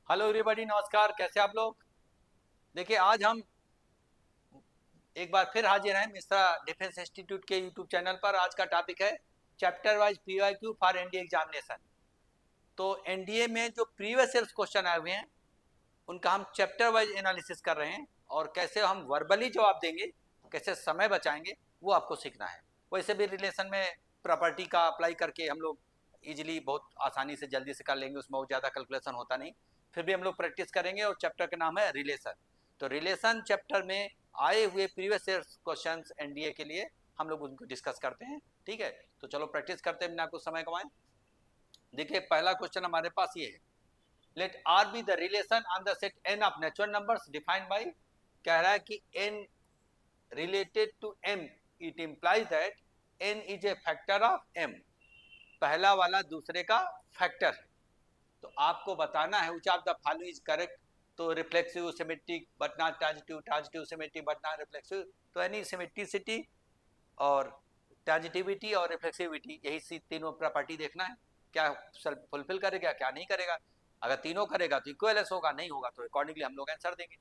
Hello everybody, नमस्कार। कैसे आप लोग? देखिए, आज हम एक बार फिर हाजिर हैं मिश्रा डिफेंस इंस्टीट्यूट के यूट्यूब चैनल पर। आज का टॉपिक है chapter wise PYQ for NDA examination. तो एनडीए में जो प्रीवियस ईयर क्वेश्चन आए हुए हैं उनका हम चैप्टर वाइज एनालिसिस कर रहे हैं, और कैसे हम वर्बली जवाब देंगे, कैसे समय बचाएंगे, वो आपको सीखना है। वैसे भी रिलेशन में प्रॉपर्टी का अप्लाई करके हम लोग इजीली बहुत आसानी से जल्दी से कर लेंगे, उसमें बहुत ज़्यादा कैलकुलेशन होता नहीं। फिर भी हम लोग प्रैक्टिस करेंगे, और चैप्टर का नाम है रिलेशन। तो रिलेशन चैप्टर में आए हुए प्रीवियस ईयर क्वेश्चन एनडीए के लिए हम लोग उनको डिस्कस करते हैं। ठीक है, तो चलो प्रैक्टिस करते हैं बिना कुछ समय गंवाए। देखिए, पहला क्वेश्चन हमारे पास ये है, let are be the relation on the set N of natural numbers defined by. कह रहा है कि N related to M, it implies that N is a factor of M. पहला वाला दूसरे का फैक्टर है। तो आपको बताना है which of the following is correct. तो reflexive symmetric but not transitive, transitive symmetric but not reflexive. तो यानी सिमेट्रिसिटी और ट्रांजिटिविटी और रिफ्लेक्सिविटी, यही तीनों प्रॉपर्टी देखना है, क्या फुलफिल करेगा क्या नहीं करेगा। अगर तीनों करेगा तो इक्वलेस होगा, नहीं होगा तो अकॉर्डिंगली हम लोग आंसर देंगे।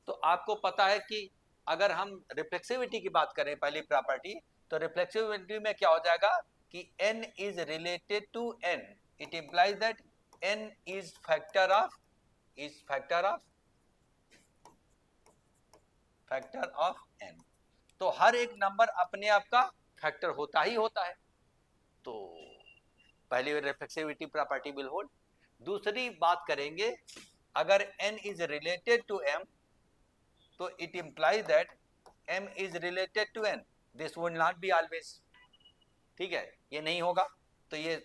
तो आपको पता है कि अगर हम रिफ्लेक्सिविटी की बात करें पहली प्रॉपर्टी, तो रिफ्लेक्सिविटी में क्या हो जाएगा कि n is related to n, it implies that n is factor of n। तो हर एक नंबर अपने आप का फैक्टर होता ही होता है। तो पहली रिफ्लेक्सिविटी प्रॉपर्टी विल होल्ड। दूसरी बात करेंगे, अगर n is related to m, तो it implies that m is related to n, this would not be always. ठीक है, ये नहीं होगा, तो ये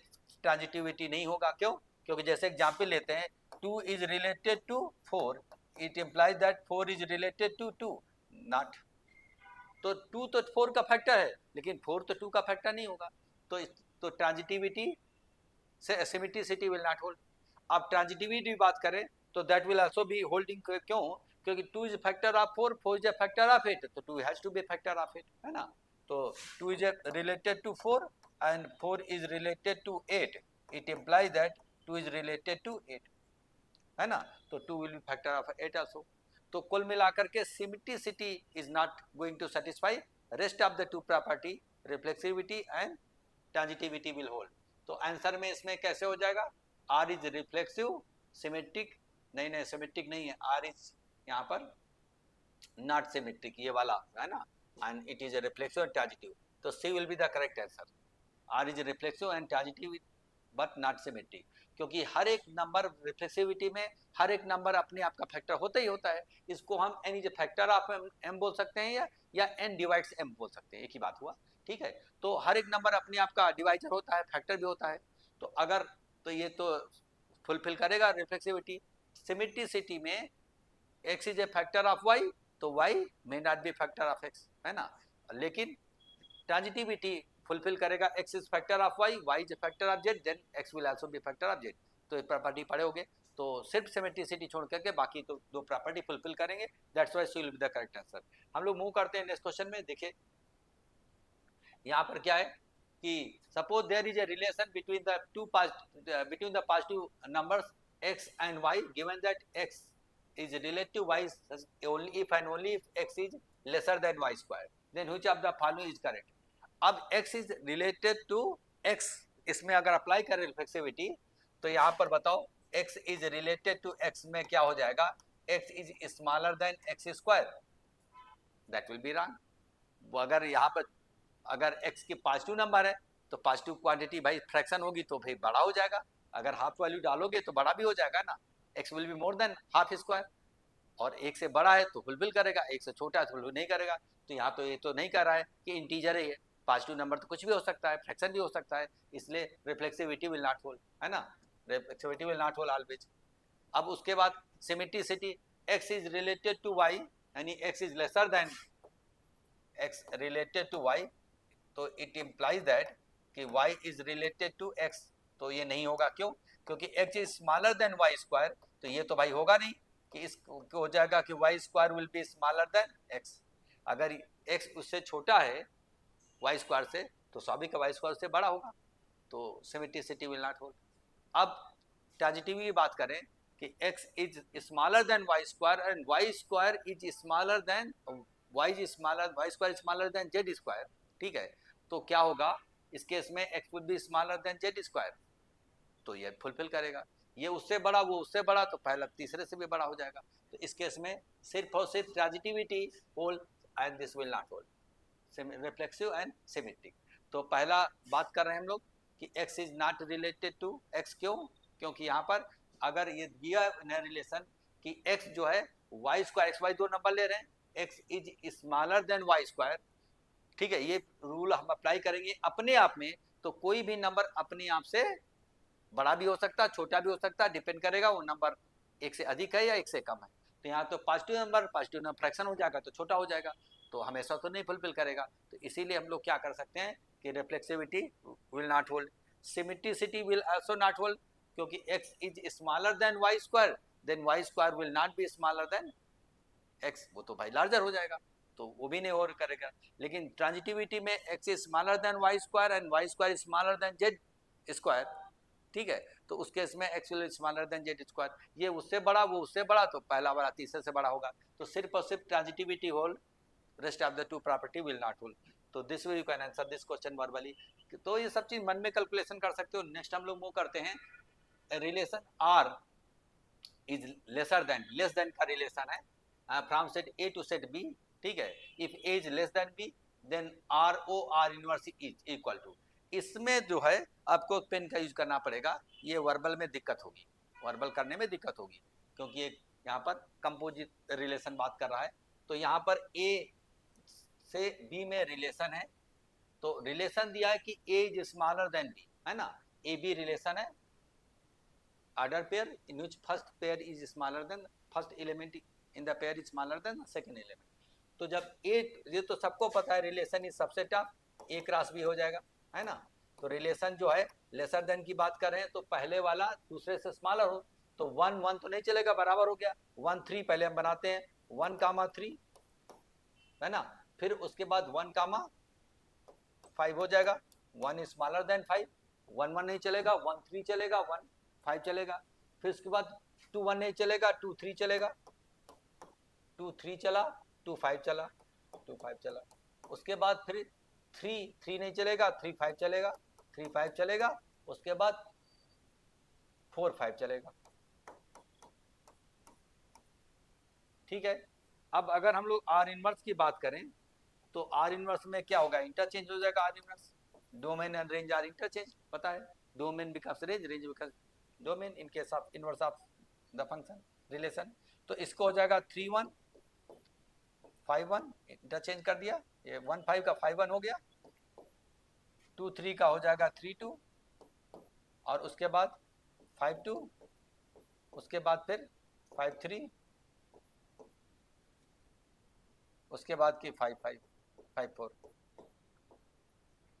ट्रांजिटिविटी नहीं होगा। क्यों? क्योंकि जैसे एग्जाम्पल लेते हैं, 2 is related to 4, it implies that 4 is related to 2, not. तो 2 तो 4 का फैक्टर है, लेकिन 4 तो 2 का फैक्टर नहीं होगा। तो ट्रांजिटिविटी से सिमेट्रिसिटी विल नॉट होल्ड। अब ट्रांजिटिविटी बात करें तो that will also be holding. क्यों? क्योंकि 2 is factor of 4, 4 is a factor of 8, तो 2 has to be factor of 8, है ना। तो 2 is related to 4 and 4 is related to 8, it implies that 2 is related to 8, है ना। तो 2 will be factor of 8 also. तो कुल मिलाकर के symmetricity is not going to satisfy rest of the two property, reflexivity and transitivity will hold. तो answer में इसमें कैसे हो जाएगा, आर इज रिफ्लेक्सिव सिमेट्रिक, नहीं नहीं सिमेट्रिक नहीं है, आर इज यहाँ पर नॉट सिमेट्रिक, ये वाला है ना, and it is reflexive and transitive. तो C will be the correct answer. Are is reflexive and transitive but not symmetric, क्योंकि हर एक नंबर रिफ्लेक्सिविटी में हर एक नंबर अपने आप का फैक्टर होता ही होता है। इसको हम N is factor of M बोल सकते हैं, या एन डिवाइड्स एम बोल सकते हैं, एक ही बात हुआ। ठीक है, तो हर एक नंबर अपने आप का डिवाइजर होता है, फैक्टर भी होता है। तो अगर, तो ये तो फुलफिल करेगा रिफ्लेक्सिविटी। सिमेट्रिसिटी में x is a factor of y, तो y may not be factor of x, है ना। लेकिन ट्रांजिटिविटी फुलफिल करेगा, x is factor of y, y is factor of z, then x will also be factor of z. तो ये property पढ़े होगे। तो सिर्फ सिमेट्रिसिटी छोड़ करके बाकी तो दो प्रॉपर्टी फुलफिल करेंगे, that's why C will be the correct answer. हम लोग मूव करते हैं नेक्स्ट क्वेश्चन में। देखिए यहाँ पर क्या है कि suppose there is a relation between the between the positive numbers x and y, given that x is related to y only if and only if x is lesser than y square, then which of the following is correct। अब x is related to x, इसमें अगर apply करें reflexivity, तो यहाँ पर बताओ x is related to x में क्या हो जाएगा, x is smaller than x square, that will be wrong। वो अगर यहाँ पर अगर x की पॉजिटिव नंबर है तो पॉजिटिव क्वांटिटी भाई फ्रैक्शन होगी तो भाई बड़ा हो जाएगा। अगर हाफ वैल्यू डालोगे तो बड़ा भी हो जाएगा ना, x will be more than half square. और एक से बड़ा है तो फुलफिल करेगा, एक से छोटा है तो फुलफिल नहीं करेगा। तो यहाँ तो ये तो नहीं कर रहा है कि इंटीजर है, पॉजिटिव नंबर तो कुछ भी हो सकता है, फ्रैक्शन भी हो सकता है, इसलिए रिफ्लेक्सिविटी विल नॉट होल्ड, है ना। Reflexivity will not hold always. अब उसके बाद symmetricity, x is related to y, यानी x is lesser than x related to y, तो इट इम्प्लाइज दैट कि y is related to x। तो ये नहीं होगा, क्यों? क्योंकि x is smaller than y square, तो ये तो भाई होगा नहीं कि इस हो जाएगा कि y square will be smaller than x। अगर x उससे छोटा है y स्क्वायर से, तो स्वाभाविक y स्क्वायर से बड़ा होगा, तो सिमेट्रिसिटी विल नॉट होल्ड। अब ट्रांजिटिविटी की बात करें कि x is smaller than Y square and Y square is smaller than Y square smaller than Z square, ठीक है, तो क्या होगा इस केस में x would be smaller than Z square, तो ये फुलफिल करेगा। ये उससे बड़ा वो उससे बड़ा तो पहला तीसरे से भी बड़ा हो जाएगा। तो इस केस में सिर्फ और सिर्फ transitivity hold and this will not hold, reflexive and symmetric. तो पहला बात कर रहे हैं हम लोग कि x is not related to x, क्यों? क्योंकि यहाँ पर अगर ये दिया रिलेशन कि x जो है y स्क्वायर, एक्स वाई दो नंबर ले रहे हैं, x is smaller than y square, ठीक है, ये रूल हम अप्लाई करेंगे अपने आप में, तो कोई भी नंबर अपने आप से बड़ा भी हो सकता है, छोटा भी हो सकता है, डिपेंड करेगा वो नंबर एक से अधिक है या एक से कम है। तो यहाँ तो पॉजिटिव नंबर फ्रैक्शन हो जाएगा तो छोटा हो जाएगा, तो हमेशा तो नहीं फुलफिल करेगा। तो इसीलिए हम लोग क्या कर सकते हैं कि reflexivity will not hold, symmetricity will also not hold, क्योंकि x is smaller than y square, then y square will not be smaller than x, वो तो भाई लार्जर हो जाएगा, तो वो भी नहीं और करेगा। लेकिन ट्रांजिटिविटी में x is smaller than y square and y square is smaller then z square, ठीक है, तो उस केस में x will smaller than z square, ये उससे बड़ा वो उससे बड़ा, तो पहला बड़ा तीसरे से बड़ा होगा, तो सिर्फ और सिर्फ transitivity hold, rest of the two property will not hold. तो this way you can answer this question verbally. तो ये सब चीज मन में कैलकुलेशन कर सकते हो। नेक्स्ट हम लोग वो करते हैं relation r is less than का रिलेशन है from set a to set b, ठीक है, if a is less than b then r inverse is equal to, इसमें जो है आपको पेन का यूज करना पड़ेगा, ये वर्बल में दिक्कत होगी, वर्बल करने में दिक्कत होगी, क्योंकि एक यहाँ पर कंपोजिट रिलेशन बात कर रहा है। तो यहाँ पर a से b में रिलेशन है, तो रिलेशन दिया है कि a is smaller then b, है ना, ए बी रिलेशन है, order pair in which first pair is smaller than first element in the pair is smaller than the second element। तो जब ए, ये तो सबको पता है relation is subset of A cross B हो जाएगा, है ना, तो रिलेशन जो है लेसर देन की बात कर रहे हैं, तो पहले वाला दूसरे से स्मॉलर हो, तो 1 1 तो नहीं चलेगा, बराबर हो गया 1 3, पहले हम बनाते हैं 1 कामा 3, है ना, फिर उसके बाद 1 कामा 5 हो जाएगा, 1 इज स्मॉलर देन 5, 1 1 नहीं चलेगा, 1 3 चलेगा, 1 5 चलेगा, फिर उसके बाद 2 1 नहीं चलेगा, 2 3 चलेगा, 2 3 चला, 2 5 चला, 2 5 चला, उसके बाद फिर 3 3 नहीं चलेगा, 3 5 चलेगा, 3 5 चलेगा, उसके बाद 4 5 चलेगा, ठीक है। अब अगर हम लोग आर इनवर्स की बात करें तो आर इनवर्स में क्या होगा, इंटरचेंज हो जाएगा R inverse, domain and range are interchange, पता है, domain becomes range, range becomes domain in case of inverse of the function relation. तो इसको हो जाएगा 3 1 5 1, इंटरचेंज कर दिया, ये 1 5 का 5 1 हो गया, 2 3 का हो जाएगा 3 2, और उसके बाद 5 2, उसके बाद फिर 5 3, उसके बाद की 5 5 5 4,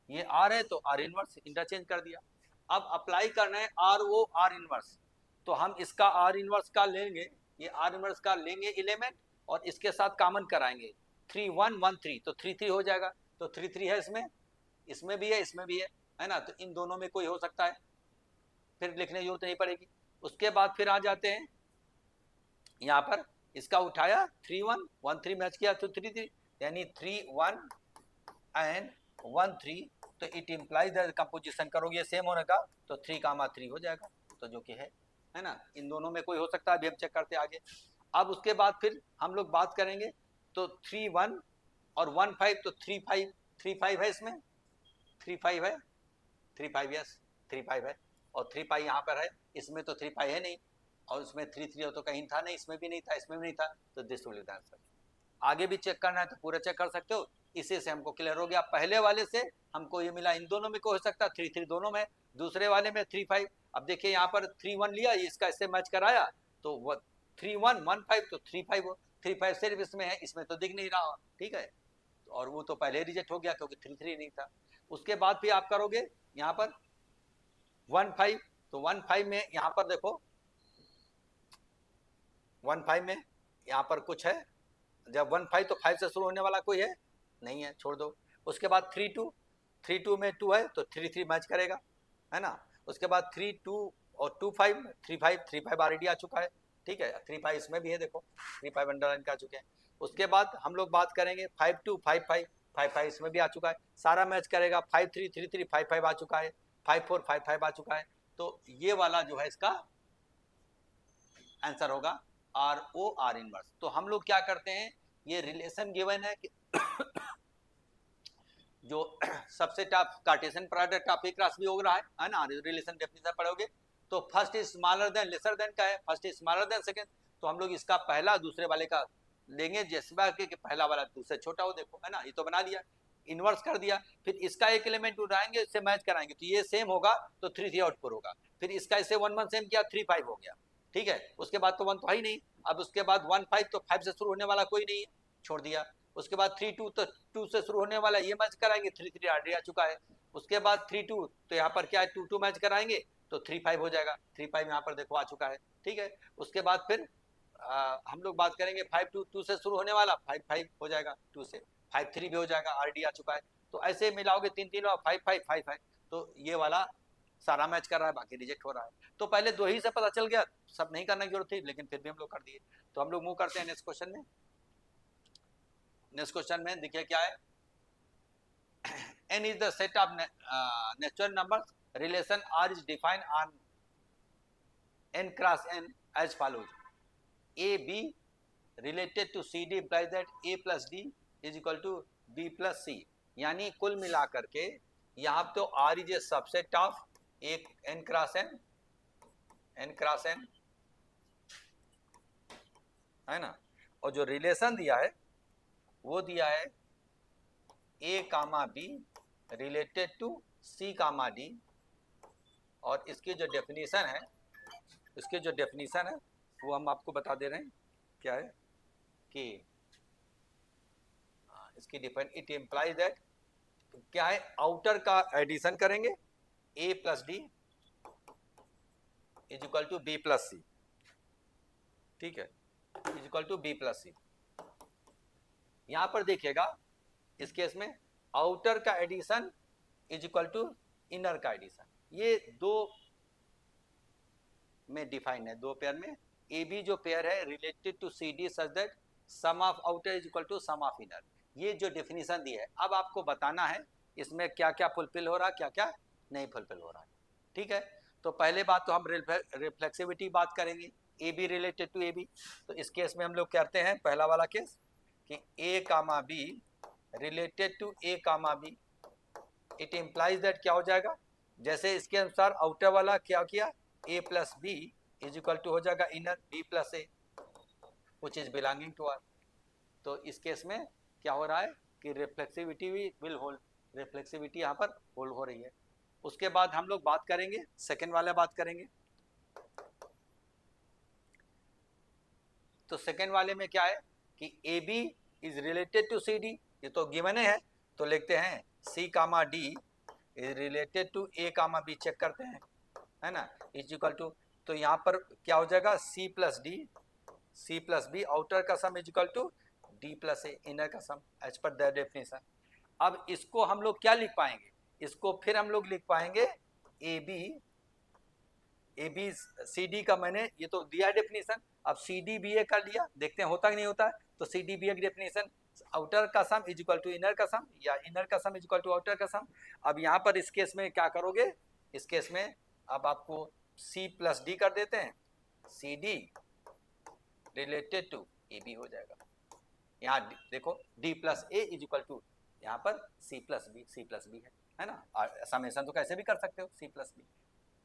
ये आर है तो आर इनवर्स इंटरचेंज कर दिया। अब अप्लाई करना है आर ओ आर इनवर्स, तो हम इसका आर इनवर्स का लेंगे, ये आर इनवर्स का लेंगे एलिमेंट और इसके साथ कॉमन कराएंगे, 3 1 1 3, तो 3 3 हो जाएगा, तो 3 3 है इसमें, इसमें भी है, इसमें भी है ना, तो इन दोनों में कोई हो सकता है, फिर लिखने की जरूरत नहीं पड़ेगी। उसके बाद फिर आ जाते हैं यहाँ पर, इसका उठाया 3 1 1 3 मैच किया तो 3 3, यानी 3 1 एंड 1 3, तो इट इम्प्लाइज द कंपोजिशन करोगे सेम होने का, तो 3 कामा 3 हो जाएगा, तो जो कि है ना, इन दोनों में कोई हो सकता है, अभी हम चेक करते आगे। अब उसके बाद फिर हम लोग बात करेंगे, तो 3 1 और 1 5, तो 3 5 3 5 है इसमें, 3 5 है, 3 5 यस 3 5 है, और 3 5 यहाँ पर है, इसमें तो 3 5 है नहीं, और उसमें 3 3 तो कहीं था नहीं, इसमें भी नहीं था, इसमें भी नहीं था, तो this will be the answer. आगे भी चेक करना है तो पूरा चेक कर सकते हो, इसी से हमको क्लियर हो गया। पहले वाले से हमको ये मिला, इन दोनों में कोई हो सकता है 3 3 दोनों में, दूसरे वाले में 3 5, अब देखिए यहाँ पर 3 1 लिया, इसका इससे मैच कराया, तो 3 1 1 5, तो 3 5 3 5 सिर्फ इसमें है, इसमें तो दिख नहीं रहा, ठीक है, और वो तो पहले रिजेक्ट हो गया क्योंकि 3 3 नहीं था। उसके बाद भी आप करोगे यहाँ पर 1 5, तो 1 5 में यहाँ पर देखो 1 5 में यहाँ पर कुछ है, जब 1 5 तो 5 से शुरू होने वाला कोई है नहीं है, छोड़ दो। उसके बाद 3 2 में 2 है तो 3 3 मैच करेगा, है ना, उसके बाद 3 2 और 2 5 3 5 3 5 ऑलरेडी आ चुका है, ठीक है, 3 5 इसमें भी है, देखो 3 5 अंडरलाइन का आ चुके हैं। उसके बाद हम लोग बात करेंगे 5 2 5 5 5 5 इसमें भी आ चुका है, सारा मैच करेगा। 5 3 3 3 5 5 आ चुका है, 5 4 5 5 आ चुका है। तो ये वाला जो है इसका आंसर होगा आर ओ आर इनवर्स। तो हम लोग क्या करते हैं, ये रिलेशन गिवन है कि जो सबसे top cartesian product of A cross B हो रहा है ना, रिलेशन डेफिनेशन पढ़ोगे तो first is smaller than lesser than का है, first is smaller than second, तो हम लोग इसका पहला दूसरे वाले का लेंगे जैसे कि पहला वाला दूसरे छोटा हो, देखो है ना, ये तो बना दिया, इन्वर्स कर दिया। फिर इसका एक एलिमेंट उठाएंगे, इससे मैच कराएंगे, तो ये सेम होगा तो 3 3 आउटपुट होगा। फिर इसका इससे 1 1 सेम किया, 3 5 हो गया, ठीक है। उसके बाद तो 1 तो है ही नहीं, अब उसके बाद 1 5 तो 5 से शुरू होने वाला कोई नहीं है, छोड़ दिया। उसके बाद 3 2 तो 2 से शुरू होने वाला, ये मैच कराएंगे, 3 3 ऑलरेडी आ चुका है। उसके बाद 3 2 तो यहाँ पर क्या है, 2 2 मैच कराएंगे तो 3 5 हो जाएगा, 3 5 यहाँ पर देखो आ चुका है, ठीक है। उसके बाद फिर हम लोग बात करेंगे 5 2 2 से शुरू होने वाला, 5 5 हो जाएगा, 2 से 5 3 भी हो जाएगा, ऑलरेडी आ चुका है। तो ऐसे मिलाओगे 3 3 और 5 5 5 5, तो ये वाला सारा मैच कर रहा है, बाकी रिजेक्ट हो रहा है। तो पहले 2 ही से पता चल गया, सब नहीं करने की जरूरत थी, लेकिन फिर भी हम लोग कर दिए। तो हम लोग मूव करते हैं नेक्स्ट क्वेश्चन में। नेक्स्ट क्वेश्चन में देखिए क्या है, n is the set of natural numbers, relation r is defined on n cross n as follows: a b related to c d implies that a plus d is equal to b plus c। यानी कुल मिलाकर के यहाँ तो r is a subset of एक n cross n है ना, और जो रिलेशन दिया है वो दिया है a comma b related to c comma d, और इसकी जो डेफिनेशन है वो हम आपको बता दे रहे हैं क्या है कि इसकी डिफाइन, इट इम्प्लाइज दैट क्या है, आउटर का एडिशन करेंगे a plus d is equal to b plus c, ठीक है, is equal to b plus c. यहां पर देखिएगा इस केस में आउटर का addition is equal to inner का एडिशन, ये दो में डिफाइन है, दो पेयर में। ए बी जो पेयर है related to c d such that sum of outer is equal to sum of inner, ये जो डेफिनेशन दी है। अब आपको बताना है इसमें क्या क्या फुलफिल हो रहा है, क्या क्या नहीं फुलफिल हो रहा है, ठीक है। तो पहले बात तो हम रिफ्लेक्सिविटी बात करेंगे, a b related to a b. तो इस केस में हम लोग करते हैं पहला वाला केस कि a comma b related to a comma b, it implies that क्या हो जाएगा, जैसे इसके अनुसार आउटर वाला क्या किया, a plus b is equal to हो जाएगा inner b plus a which is belonging to r. तो इस केस में क्या हो रहा है कि रिफ्लेक्सिविटी विल होल्ड, रिफ्लेक्सिविटी यहाँ पर होल्ड हो रही है। उसके बाद हम लोग बात करेंगे सेकेंड वाला बात करेंगे। तो सेकेंड वाले में क्या है कि a b is related to c d, ये तो गिवन है, तो लिखते हैं c comma d is related to a comma b, check करते हैं है ना, इज इक्वल टू, तो यहाँ पर क्या हो जाएगा सी प्लस बी आउटर का sum is equal to d plus a inner का sum as per that definition. अब इसको हम लोग क्या लिख पाएंगे, इसको फिर हम लोग लिख पाएंगे ए बी सी डी का, मैंने ये तो दिया डेफिनेशन, अब सी डी बी ए कर लिया, देखते हैं होता कि नहीं होता है। तो सी डी बी ए की डेफिनेशन आउटर का sum is equal to inner का सम, या इनर का sum is equal to outer का सम। अब यहाँ पर इस केस में क्या करोगे, इस केस में अब आपको C प्लस डी कर देते हैं, c d related to a b हो जाएगा। यहाँ देखो D plus a is equal to यहाँ पर C प्लस बी है ना, समेशन तो कैसे भी कर सकते हो C प्लस बी,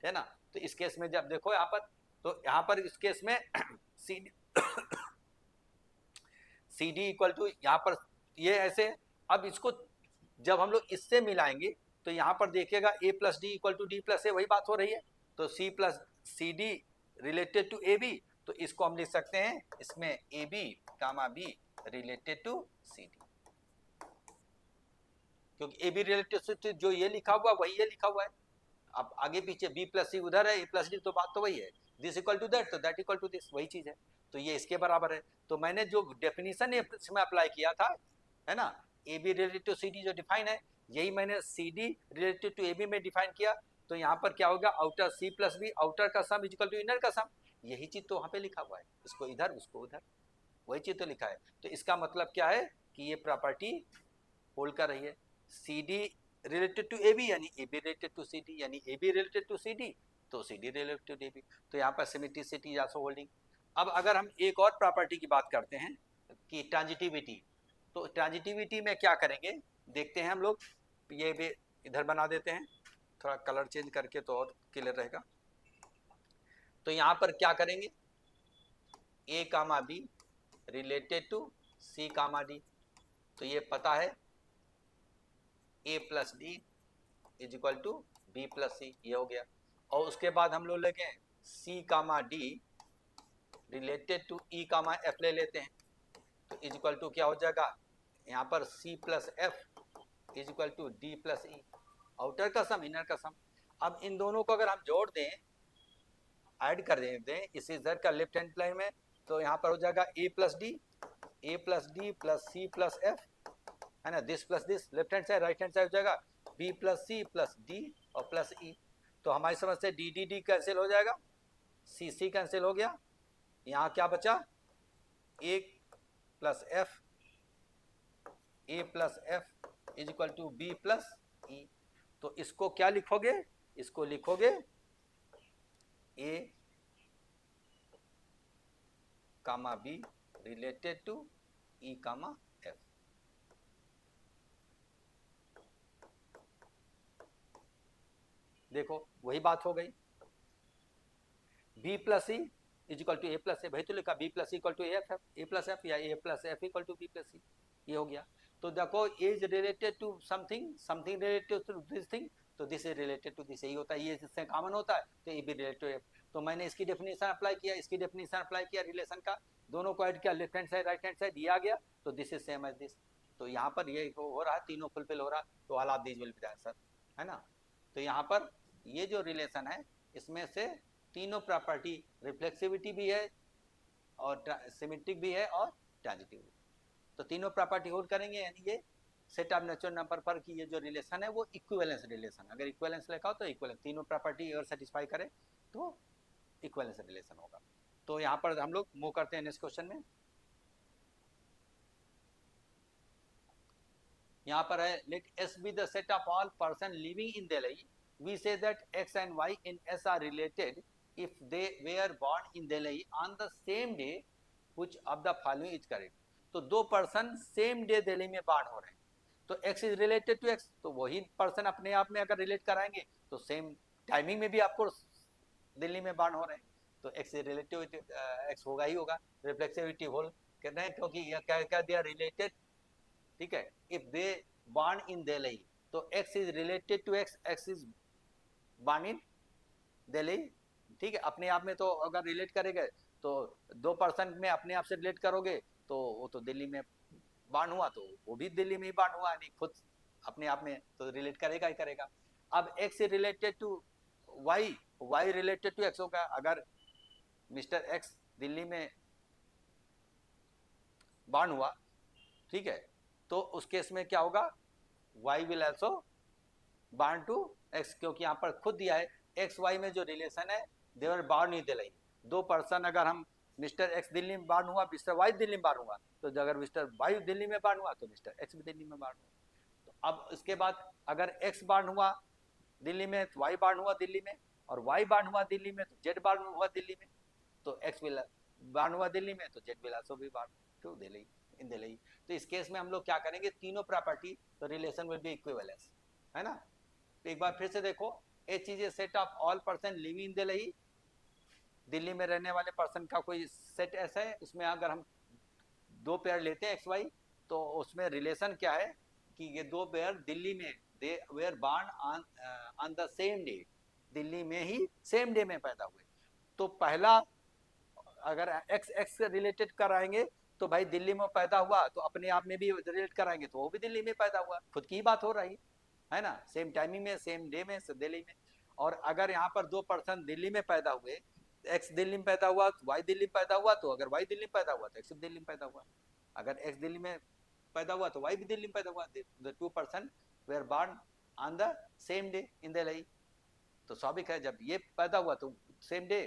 है ना। तो इस केस में जब देखो यहाँ पर, तो यहाँ पर इस केस में सी डी इक्वल टू यहाँ पर ये ऐसे। अब इसको जब हम लोग इससे मिलाएंगे तो यहाँ पर देखिएगा a plus d equal to d plus a, वही बात हो रही है। तो C plus c d related to a b, तो इसको हम लिख सकते हैं इसमें a b comma b related to c d, क्योंकि ए बी रिलेटेड टू जो ये लिखा हुआ वही ये लिखा हुआ है। अब आगे पीछे बी प्लस सी उधर है, ए प्लस डी, तो बात तो वही है, दिस इक्वल टू दैट, तो दैट इक्वल टू दिस, वही चीज है। तो ये इसके बराबर है। तो मैंने जो डेफिनेशन इसमें अप्लाई किया था है ना, a b related to c d जो डिफाइन है, यही मैंने c d related to a b में डिफाइन किया। तो यहाँ पर क्या होगा, outer c plus b, outer का sum is equal to inner का सम। यही चीज तो वहाँ पे लिखा हुआ है, इसको इधर उसको उधर, वही चीज तो लिखा है। तो इसका मतलब क्या है कि ये प्रॉपर्टी होल्ड कर रही है। C d related to a b यानी a b related to c d, यानी a b related to c d तो c d related to a b. तो यहाँ पर सिमेट्रिसिटी इज आल्सो होल्डिंग। अब अगर हम एक और प्रॉपर्टी की बात करते हैं कि ट्रांजिटिविटी, तो ट्रांजिटिविटी में क्या करेंगे देखते हैं हम लोग। ये भी इधर बना देते हैं, थोड़ा कलर चेंज करके तो और क्लियर रहेगा। तो यहाँ पर क्या करेंगे, a comma b related to c comma d, तो ये पता है a plus d is equal to b plus c, ये हो गया। और उसके बाद हम लोग लेंगे c comma d related to e comma f ले लेते हैं, तो इज इक्वल टू क्या हो जाएगा, यहाँ पर c plus f is equal to d plus e, outer का सम इनर का सम। अब इन दोनों को अगर हम जोड़ दें, ऐड कर दें इस इधर का लेफ्ट हैंड प्लेन में, तो यहाँ पर हो जाएगा a plus d plus c plus f, है ना, this plus this left hand side, right hand side हो जाएगा b plus c plus d और प्लस ई। तो हमारी समझ से डी डी डी कैंसिल हो जाएगा, सी सी कैंसिल हो गया, यहाँ क्या बचा a plus f is equal to b plus e. तो इसको क्या लिखोगे, इसको लिखोगे a comma b related to e comma f. देखो वही बात हो गई, b plus e is equal to a plus a, भाई तो लिखा b plus equal to f a plus f या a plus f equal to b plus e, ये हो गया। तो देखो is related to something, something related to this thing, तो this is related to this, यही होता है, ये जिससे कॉमन होता है तो a b related to f. तो मैंने इसकी डेफिनेशन अप्लाई किया, इसकी डेफिनेशन अप्लाई किया रिलेशन का, दोनों को ऐड किया, left hand side right hand side दिया गया, तो this is same as this. तो यहाँ पर ये हो रहा है, तीनों फुलफिल हो रहा, तो all of these will be the answer, है ना। तो यहाँ पर ये जो रिलेशन है इसमें से तीनों प्रॉपर्टी, रिफ्लेक्सिविटी भी है और सिमेट्रिक भी है और ट्रांजिटिव भी, तो तीनों प्रॉपर्टी होल्ड करेंगे, यानी ये सेट ऑफ नेचुरल नंबर पर की ये जो रिलेशन है वो इक्विवेलेंस रिलेशन, अगर इक्विवेलेंस लिखा हो तो इक्विवेलेंस, तीनों प्रॉपर्टी अगर सेटिस्फाई करे तो इक्विवेलेंस रिलेशन होगा। तो यहाँ पर हम लोग मूव करते हैं नेक्स्ट क्वेश्चन में। यहाँ पर है late S be the set of all person living in Delhi, we say that X and Y in S are related if they were born in Delhi on the same day, which of the following is correct। तो दो person same day Delhi में born हो रहे हैं, तो X is related to X, तो वही person अपने आप में अगर रिलेट कराएंगे तो सेम टाइमिंग में भी आपको दिल्ली में बॉर्न हो रहे हैं, तो X इज रिलेटिव X होगा ही होगा, रिफ्लेक्सिविटी होल कहते हैं, क्योंकि यह क्या दिया रिलेटेड, ठीक है। If they born in Delhi तो X is related to X, X is born in Delhi, ठीक है। अपने आप में तो अगर रिलेट करेंगे तो दो पर्सन में अपने आप से रिलेट करोगे तो वो तो दिल्ली में बॉर्न हुआ, तो वो भी दिल्ली में ही बॉर्न हुआ, नहीं खुद अपने आप में तो रिलेट करेगा ही करेगा। अब X related to Y, Y related to X होगा, अगर मिस्टर X दिल्ली में बॉर्न हुआ, ठीक है, तो उस केस में क्या होगा, Y will also born to X, क्योंकि यहाँ पर खुद दिया है एक्स वाई में जो रिलेशन है दे वर बॉर्न इन दिल्ली। दो पर्सन अगर हम मिस्टर X दिल्ली में बॉर्न हुआ, मिस्टर Y दिल्ली में बॉर्न हुआ, तो अगर मिस्टर Y दिल्ली में बॉर्न हुआ तो मिस्टर X भी दिल्ली में बॉर्न हुआ। तो अब इसके बाद अगर X बॉर्न हुआ दिल्ली में तो Y बॉर्न हुआ दिल्ली में, और Y बॉर्न हुआ दिल्ली में तो Z बॉर्न हुआ दिल्ली में, तो X विल बॉर्न हुआ दिल्ली में तो Z will also be born to Delhi in Delhi. तो इस केस में हम लोग क्या करेंगे, तीनों प्रॉपर्टी तो रिलेशन विल बी इक्विवेलेंस, है ना। तो एक बार फिर से देखो, H is a set of all person living in Delhi, Delhi में रहने वाले पर्सन का कोई सेट ऐसा है, उसमें अगर हम दो पेयर लेते हैं एक्स वाई, तो उसमें रिलेशन क्या है कि ये दो पेयर दिल्ली में they were born on the same day, Delhi में ही सेम डे में पैदा हुए। तो पहला अगर एक्स एक्स से रिलेटेड कराएंगे तो भाई दिल्ली में पैदा हुआ तो अपने आप में भी रिलेट कराएंगे तो वो भी दिल्ली में पैदा हुआ, खुद की ही बात हो रही है ना, सेम टाइमिंग में सेम डे में दिल्ली में। और अगर यहाँ पर दो पर्सन दिल्ली में पैदा हुए, एक्स दिल्ली में पैदा हुआ तो वाई दिल्ली में पैदा हुआ, तो अगर वाई दिल्ली में पैदा हुआ तो एक्स दिल्ली में पैदा हुआ, अगर एक्स दिल्ली में पैदा हुआ तो वाई भी दिल्ली में पैदा हुआ, the two person were born on the same day in Delhi. तो स्वाभाविक है जब ये पैदा हुआ तो सेम डे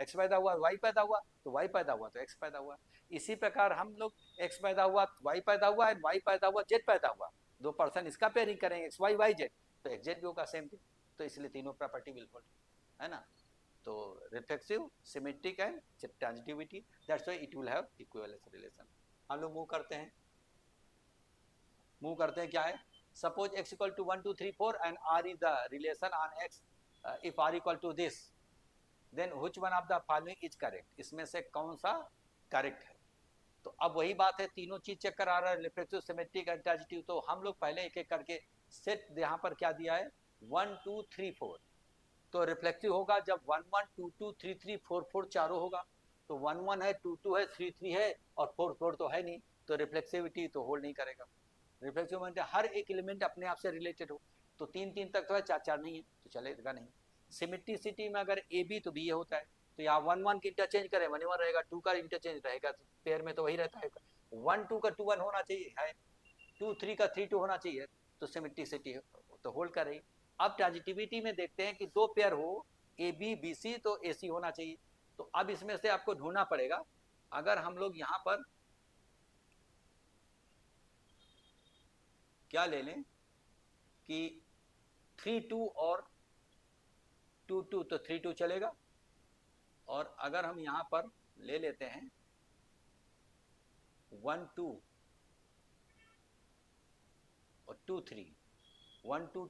एक्स पैदा हुआ, वाई पैदा हुआ, तो वाई पैदा हुआ तो एक्स पैदा हुआ। इसी प्रकार हम लोग एक्स पैदा हुआ, वाई पैदा हुआ, एंड वाई पैदा हुआ, जेड पैदा हुआ, दो पर्सन इसका पेयरिंग करेंगे एक्स वाई वाई जेड, तो एक्स जेड भी होगा सेम डे। तो इसलिए तीनों प्रॉपर्टी विल होल्ड, है ना। तो reflexive, symmetric and transitivity, that's why it will have equivalence relation. हम लोग मूव करते हैं, क्या है, suppose x equal to 1 2 3 4 and r is the relation on x, if r equal to this, then which one of the following is correct, इसमें से कौन सा करेक्ट है। तो अब वही बात है, तीनों चीज चेक करा रहा है, रिफ्लेक्सिव, सिमेट्रिक एंड ट्रांजिटिव। तो हम लोग पहले एक एक करके सेट, यहाँ पर क्या दिया है 1 2 3 4, तो रिफ्लेक्सिव होगा जब 1 1 2 2 3 3 4 4 चारों होगा, तो 1 1 है, 2 2 है, 3 3 है और 4 4 तो है नहीं, तो रिफ्लेक्सिविटी तो होल्ड नहीं करेगा। रिफ्लेक्सिव मतलब हर एक एलिमेंट अपने आप से रिलेटेड हो, तो 3 3 तक तो है, 4 4 नहीं है तो चलेगा नहीं। सिमेट्रिसिटी में अगर ए बी तो बी ए होता है, तो यहाँ 1 1 की इंटरचेंज करें 1 1 रहेगा, 2 का इंटरचेंज रहेगा, तो पेयर में तो वही रहता है, 1 2 का 2 1 होना चाहिए है, 2 3 का 3 2 होना चाहिए, तो सिमेट्रिसिटी तो होल्ड कर रही। अब ट्रांजिटिविटी में देखते हैं कि दो पेयर हो ए बी बी सी, तो ए सी होना चाहिए। तो अब इसमें से आपको ढूंढना पड़ेगा, अगर हम लोग यहाँ पर क्या ले लें कि 3 2 और 2 2, तो 3 2 चलेगा, और अगर हम यहाँ पर ले लेते हैं 1 2 और 2 3, 1 2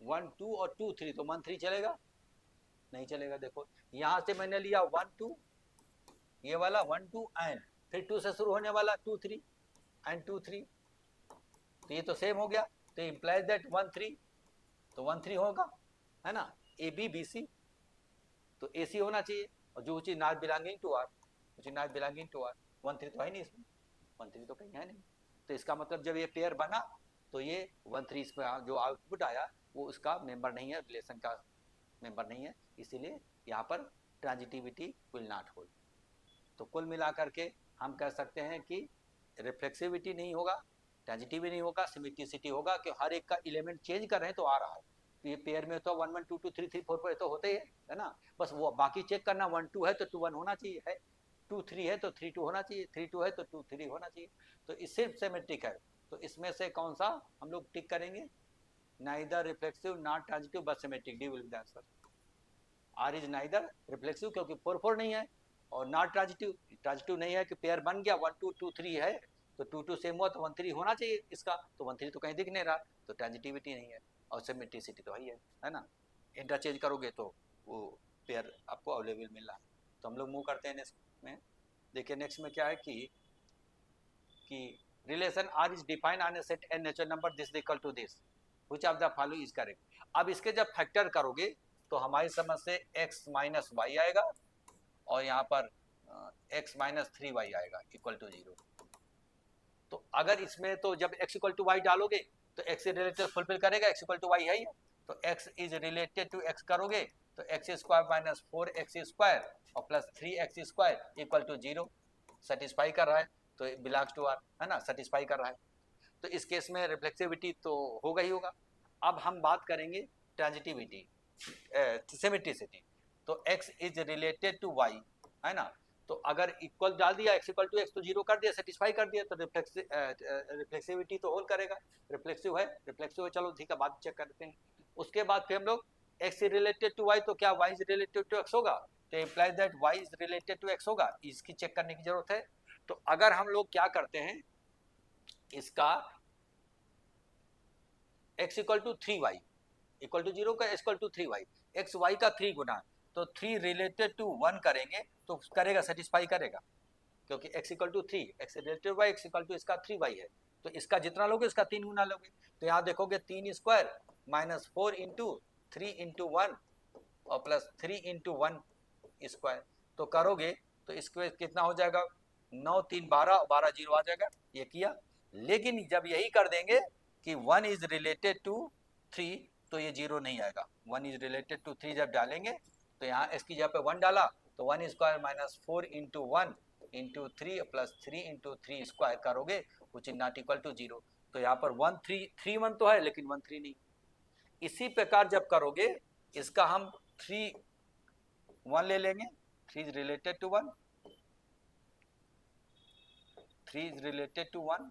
1 2 और 2 3, तो 1 3 चलेगा नहीं चलेगा। देखो यहाँ से मैंने लिया 1 2, ये वाला 1 2 एंड फिर 2 से शुरू होने वाला 2 3 एंड 2 3, तो ये तो सेम हो गया, तो इम्प्लाइज दैट 1 3, तो 1 3 होगा, है ना। ए बी बी सी, तो ए सी होना चाहिए, और जो चीज not belonging to r, which is not belonging to R, 1 3 तो है नहीं इसमें, 1 3 तो कहीं है नहीं, तो इसका मतलब जब ये पेयर बना तो ये 1 3 इसमें जो आउटपुट आया वो उसका मेंबर नहीं है, रिलेशन का मेंबर नहीं है, इसीलिए यहाँ पर ट्रांजिटिविटी विल नॉट होल्ड। तो कुल मिलाकर के हम कह सकते हैं कि रिफ्लेक्सिविटी नहीं होगा, ट्रांजिटिविटी नहीं होगा, सिमेट्रिसिटी होगा, कि हर एक का एलिमेंट चेंज कर रहे हैं तो आ रहा है। तो ये पेयर में तो 1 1 2 2 3 3 4 4 तो होते ही है ना, बस वो बाकी चेक करना, 1 2 है तो 2 1 होना चाहिए, है 2 3 है तो 3 2 होना चाहिए, 3 2 है तो 2 3 होना चाहिए। तो इस सिर्फ सिमेट्रिक है, तो इसमें से कौन सा हम लोग टिक करेंगे, neither reflexive not transitive but symmetric, d will be the answer. Are is neither reflexive क्योंकि 4 4 नहीं है, और नॉट ट्रांजिटिव, ट्रांजिटिव नहीं है कि पेयर बन गया 1 2 2 3 है, तो 2 2 सेम हुआ तो 1 3 होना चाहिए इसका, तो 1 3 तो कहीं दिख नहीं रहा, तो ट्रांजिटिविटी नहीं है, और सिमेट्रिसिटी तो है ना। इंटरचेंज करोगे तो वो पेयर आपको अवेलेबल मिल रहा है। तो हम लोग मूव करते हैं नेक्स्ट में। देखिए नेक्स्ट में क्या है कि relation r is defined on a set n natural number this equal to this, which of the following is correct. अब इसके जब फैक्टर करोगे तो हमारी समझ से x माइनस वाई आएगा, और यहाँ पर x माइनस 3y आएगा इक्वल टू 0। तो अगर इसमें तो जब x इक्वल टू वाई डालोगे तो x से रिलेटेड फुलफिल करेगा, x इक्वल टू वाई है ही, तो x is related to x करोगे तो x square minus 4x square और plus 3x square equal to 0 satisfy कर रहा है, तो बिलोंग्स टू आर, है ना, सेटिस्फाई कर रहा है। तो इस केस में रिफ्लेक्सिविटी तो होगा ही होगा। अब हम बात करेंगे ट्रांजिटिविटी, सिमेट्रिसिटी। तो x is related to y, है ना, तो अगर इक्वल डाल दिया x इक्वल टू x तो 0 कर दिया, सेटिस्फाई कर दिया, तो रिफ्लेक्सिविटी तो होल करेगा, रिफ्लेक्सिव है, चलो ठीक है, बात चेक करते हैं। उसके बाद फिर हम लोग x रिलेटेड टू y, तो क्या y is related to x होगा, तो implies that y is related to x होगा, इसकी चेक करने की जरूरत है। तो अगर हम लोग क्या करते हैं, इसका x equal to 3y equal to 0 का equal to 3y, x Y का 3 गुना, तो 3 रिलेटेड टू 1 करेंगे तो करेगा, सेटिस्फाई करेगा, क्योंकि x equal to 3, x related y, x equal to इसका 3y है, तो इसका जितना लोगे इसका 3 गुना लोगे, तो यहाँ देखोगे 3 स्क्वायर माइनस 4 इंटू 3 इंटू 1 और प्लस 3 इंटू 1 स्क्वायर, तो करोगे तो इसके कितना हो जाएगा, 9 3 12, 12 0 आ जाएगा, ये किया। लेकिन जब यही कर देंगे कि 1 इज रिलेटेड टू 3, तो ये 0 नहीं आएगा, 1 इज रिलेटेड टू 3 जब डालेंगे तो यहाँ इसकी जगह पे 1 डाला तो 1 square minus 4 into 1 into 3 plus 3 into 3 square करोगे, which is not equal to 0। तो यहाँ पर 1 3 3 1 तो है लेकिन 1 3 नहीं, इसी प्रकार जब करोगे इसका हम 3 1 ले लेंगे, 3 is related to 1, 3 is related to 1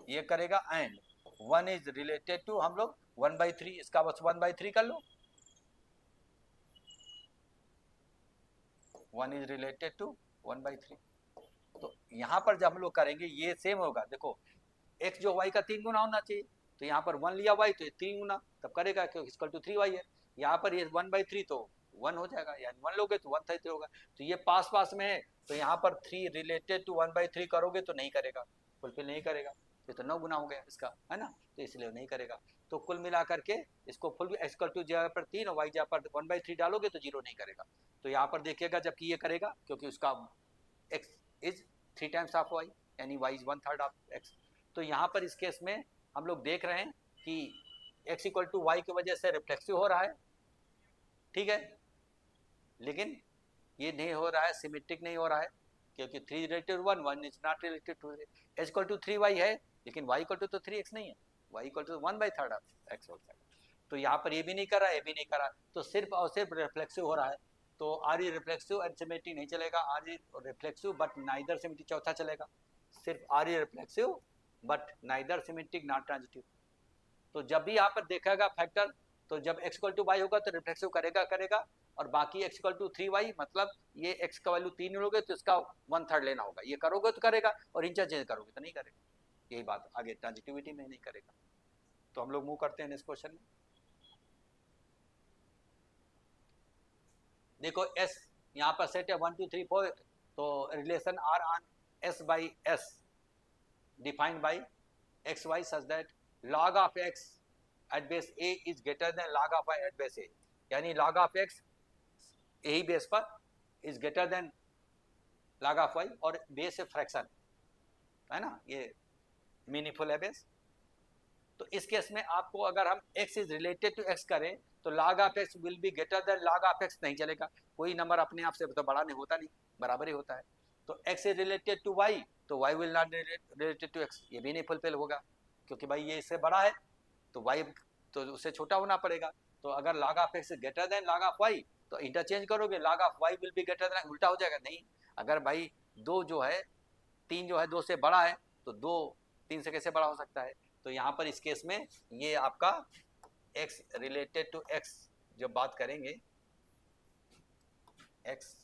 ये करेगा, एंड 1 इज रिलेटेड टू हम लोग 1/3, इसका बस 1/3 कर लो, 1 इज रिलेटेड टू 1/3। तो यहाँ पर जब हम लोग करेंगे ये सेम होगा, देखो x जो y का 3 गुना होना चाहिए, तो यहाँ पर 1 लिया y तो 3 गुना तब करेगा, क्योंकि इक्वल टू 3y है। यहाँ पर ये 1/3 तो 1 हो जाएगा, यानी 1 लोगे तो 1/3 होगा। तो ये पास पास में है, तो यहाँ पर 3 रिलेटेड टू 1/3 करोगे तो नहीं करेगा, फुलफिल नहीं करेगा, ये तो 9 गुना हो गया इसका, है ना, तो इसलिए नहीं करेगा। तो कुल मिला करके इसको फुल इक्वल टू जगह पर 3 और y जगह पर 1/3 डालोगे तो 0 नहीं करेगा। तो यहाँ पर देखिएगा जबकि ये करेगा, क्योंकि उसका x is 3 times of y, यानी y इज 1/3 ऑफ x। तो यहाँ पर इस केस में हम लोग देख रहे हैं कि x इक्वल टू वाई की वजह से रिफ्लेक्सिव हो रहा है, ठीक है, लेकिन ये नहीं हो रहा है, सिमेट्रिक नहीं हो रहा है, क्योंकि 3 related 1, 1 is not related to h equal to 3y है, लेकिन y इक्वल टू तो 3x नहीं है, y equal to 1/3 of x होता है। तो यहाँ पर ये भी नहीं कर रहा है, ये भी नहीं कर रहा है, तो सिर्फ और सिर्फ रिफ्लेक्सिव हो रहा है। तो R E reflexive and symmetric नहीं चलेगा, R E reflexive but neither symmetric चौथा चलेगा, सिर्फ R E reflexive but neither symmetric not transitive. तो जब भी यहाँ पर देखेगा फैक्टर, तो जब x इक्वल टू वाई होगा तो रिफ्लेक्सिव करेगा, और बाकी x इक्वल टू 3y, मतलब ये x का वैल्यू 3 लोगे तो इसका 1/3 लेना होगा, ये करोगे तो करेगा, और इंटरचेंज करोगे तो नहीं करेगा, यही बात आगे ट्रांजिटिविटी में नहीं करेगा। तो हम लोग मूव करते हैं नेक्स्ट क्वेश्चन में। देखो s यहाँ पर सेट है 1 2 3 4, तो relation r on s by s defined by x y such that log of x at base a is greater than log of y at base a, यानी log of x यही base पर is greater than log of y, और base है fraction, है ना, ये meaningful है base. तो इस केस में आपको अगर हम x is related to x करें तो log of x will be greater than log of x नहीं चलेगा, कोई नंबर अपने आप से तो बड़ा नहीं होता, नहीं बराबर ही होता है। तो x is related to y, तो y will not related to x, ये भी नहीं फुलफिल होगा, क्योंकि भाई ये इससे बड़ा है तो y तो उससे छोटा होना पड़ेगा। तो अगर log of x greater than log of y तो इंटरचेंज करोगे, log of y will be greater then, उल्टा हो जाएगा, नहीं, अगर भाई 2 जो है 3 जो है 2 से बड़ा है तो 2 3 से कैसे बड़ा हो सकता है। तो यहाँ पर इस केस में ये आपका x रिलेटेड टू x जब बात करेंगे, x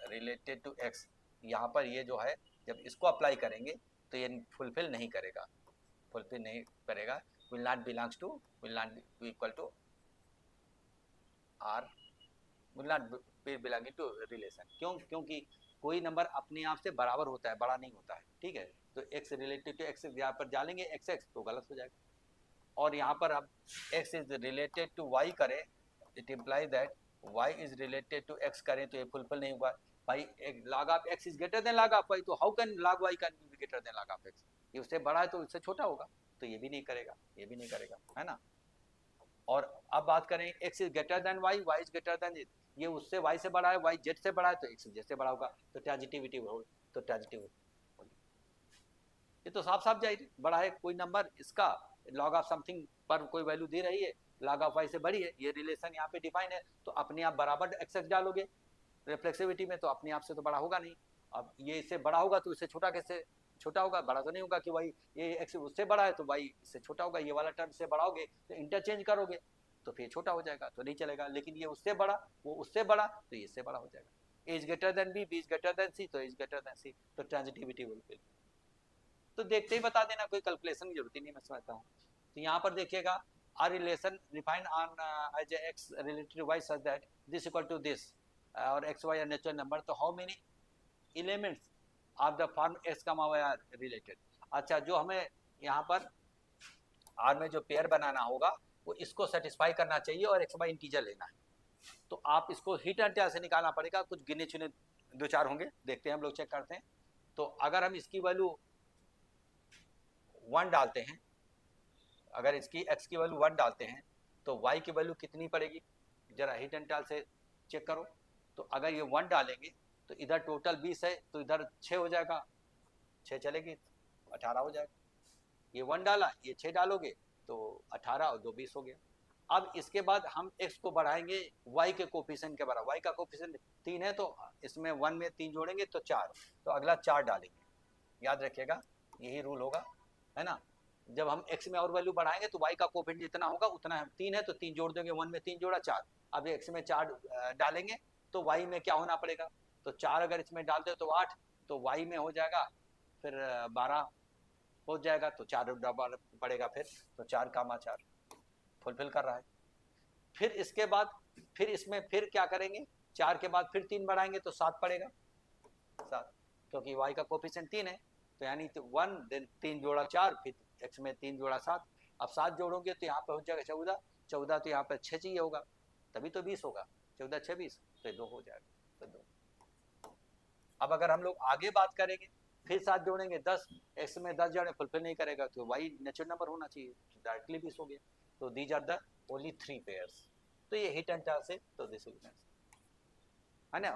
रिलेटेड टू x, यहाँ पर ये जो है जब इसको अप्लाई करेंगे तो ये फुलफिल नहीं करेगा, फुलफिल नहीं करेगा, will not belongs to, will not be equal to r, will not be belonging to relation। क्यों? क्योंकि कोई नंबर अपने आप से बराबर होता है, बड़ा नहीं होता है, ठीक है। तो x रिलेटेड टू x यहाँ पर डालेंगे x तो गलत हो जाएगा, और यहाँ पर अब x is related to y करें, it imply that y is related to x करें तो ये फुलफिल नहीं होगा। भाई log of x is greater than log of y, तो how can log y can be greater than log of x, ये उससे बड़ा है तो उससे छोटा होगा, तो ये भी नहीं करेगा, ये भी नहीं करेगा, है ना। और अब बात करें x is greater then y, y is greater then, ये उससे y से बड़ा है, y z से बड़ा है, तो x z से बड़ा होगा, तो ट्रांजिटिविटी हो, तो ट्रांजिटिव, ये तो साफ साफ जाहिर बड़ा है कोई नंबर, इसका log ऑफ समथिंग पर कोई वैल्यू दे रही है, log ऑफ y से बड़ी है, ये रिलेशन यहाँ पे डिफाइन है, तो अपने आप बराबर x डालोगे रिफ्लेक्सिविटी में, तो अपने आप से तो बड़ा होगा नहीं। अब ये इससे बड़ा होगा तो इससे छोटा कैसे छोटा होगा, बड़ा तो नहीं होगा कि भाई ये x उससे बड़ा है तो y इससे छोटा होगा, ये वाला टर्म से बढ़ाओगे तो इंटरचेंज करोगे तो फिर छोटा हो जाएगा, तो नहीं चलेगा। लेकिन ये उससे बड़ा, वो उससे बड़ा, तो ये इससे बड़ा हो जाएगा, a is greater then b, b is greater then c, तो a is greater then c, तो ट्रांजिटिविटी विल फिल। तो देखते ही बता देना, कोई कैलकुलेशन की जरूरत ही नहीं, मैं समझता हूँ। तो यहाँ पर देखिएगा R relation defined on as x related to y such that this equal to this, और x y are natural number, तो how many elements of the form x comma y are related. अच्छा, जो हमें यहाँ पर r में जो pair बनाना होगा वो इसको सेटिस्फाई करना चाहिए और x y इंटीजर लेना है, तो आप इसको हिट एंड टेल से निकालना पड़ेगा, कुछ गिने चुने 2-4 होंगे, देखते हैं हम लोग, चेक करते हैं। तो अगर हम इसकी वैल्यू 1 डालते हैं, अगर इसकी x की वैल्यू 1 डालते हैं तो y की वैल्यू कितनी पड़ेगी, जरा हिट एंड टेल से चेक करो। तो अगर ये 1 डालेंगे तो इधर टोटल 20 है, तो इधर 6 हो जाएगा, 6 चलेगी 18 हो जाएगा। ये 1 डाला, ये 6 डालोगे तो 18 और 2 20 हो गया। अब इसके बाद हम x को बढ़ाएंगे y के कोफिशिएंट के बराबर। y का कोफिशिएंट 3 है तो इसमें 1 में 3 जोड़ेंगे तो 4, तो अगला 4 डालेंगे। याद रखिएगा यही रूल होगा, है ना। जब हम x में और वैल्यू बढ़ाएंगे तो y का कोफिशिएंट जितना होगा उतना, 3 है तो 3 जोड़ देंगे, 1 में 3 जोड़ा 4। अब x में 4 डालेंगे तो y में क्या होना पड़ेगा, तो 4 अगर इसमें डाल दे तो 8, तो y में हो जाएगा फिर 12 हो जाएगा, तो 4 डबल पड़ेगा फिर, तो 4 कामा 4 फुलफिल कर रहा है। फिर इसके बाद फिर इसमें फिर क्या करेंगे, 4 के बाद फिर 3 बढ़ाएंगे तो 7 पड़ेगा, 7, क्योंकि y का कोफिशिएंट 3 है, तो यानी तो 1 देन 3 जोड़ा 4, फिर x में 3 जोड़ा 7। अब 7 जोड़ोगे तो यहाँ पे हो जाएगा 14, 14 तो यहाँ पे 6 चाहिए होगा, तभी तो 20 होगा, 14 6 20, तो 2 हो जाएगा, तो 2। अब अगर हम लोग आगे बात करेंगे, फिर 7 जोड़ेंगे 10, x में 10 जोड़े फुलफिल नहीं करेगा तो y नेचुरल नंबर होना चाहिए, तो डायरेक्टली 20 हो गया। तो these are the only 3 pairs, तो ये हिट एंड टच है, तो दिस विल है ना,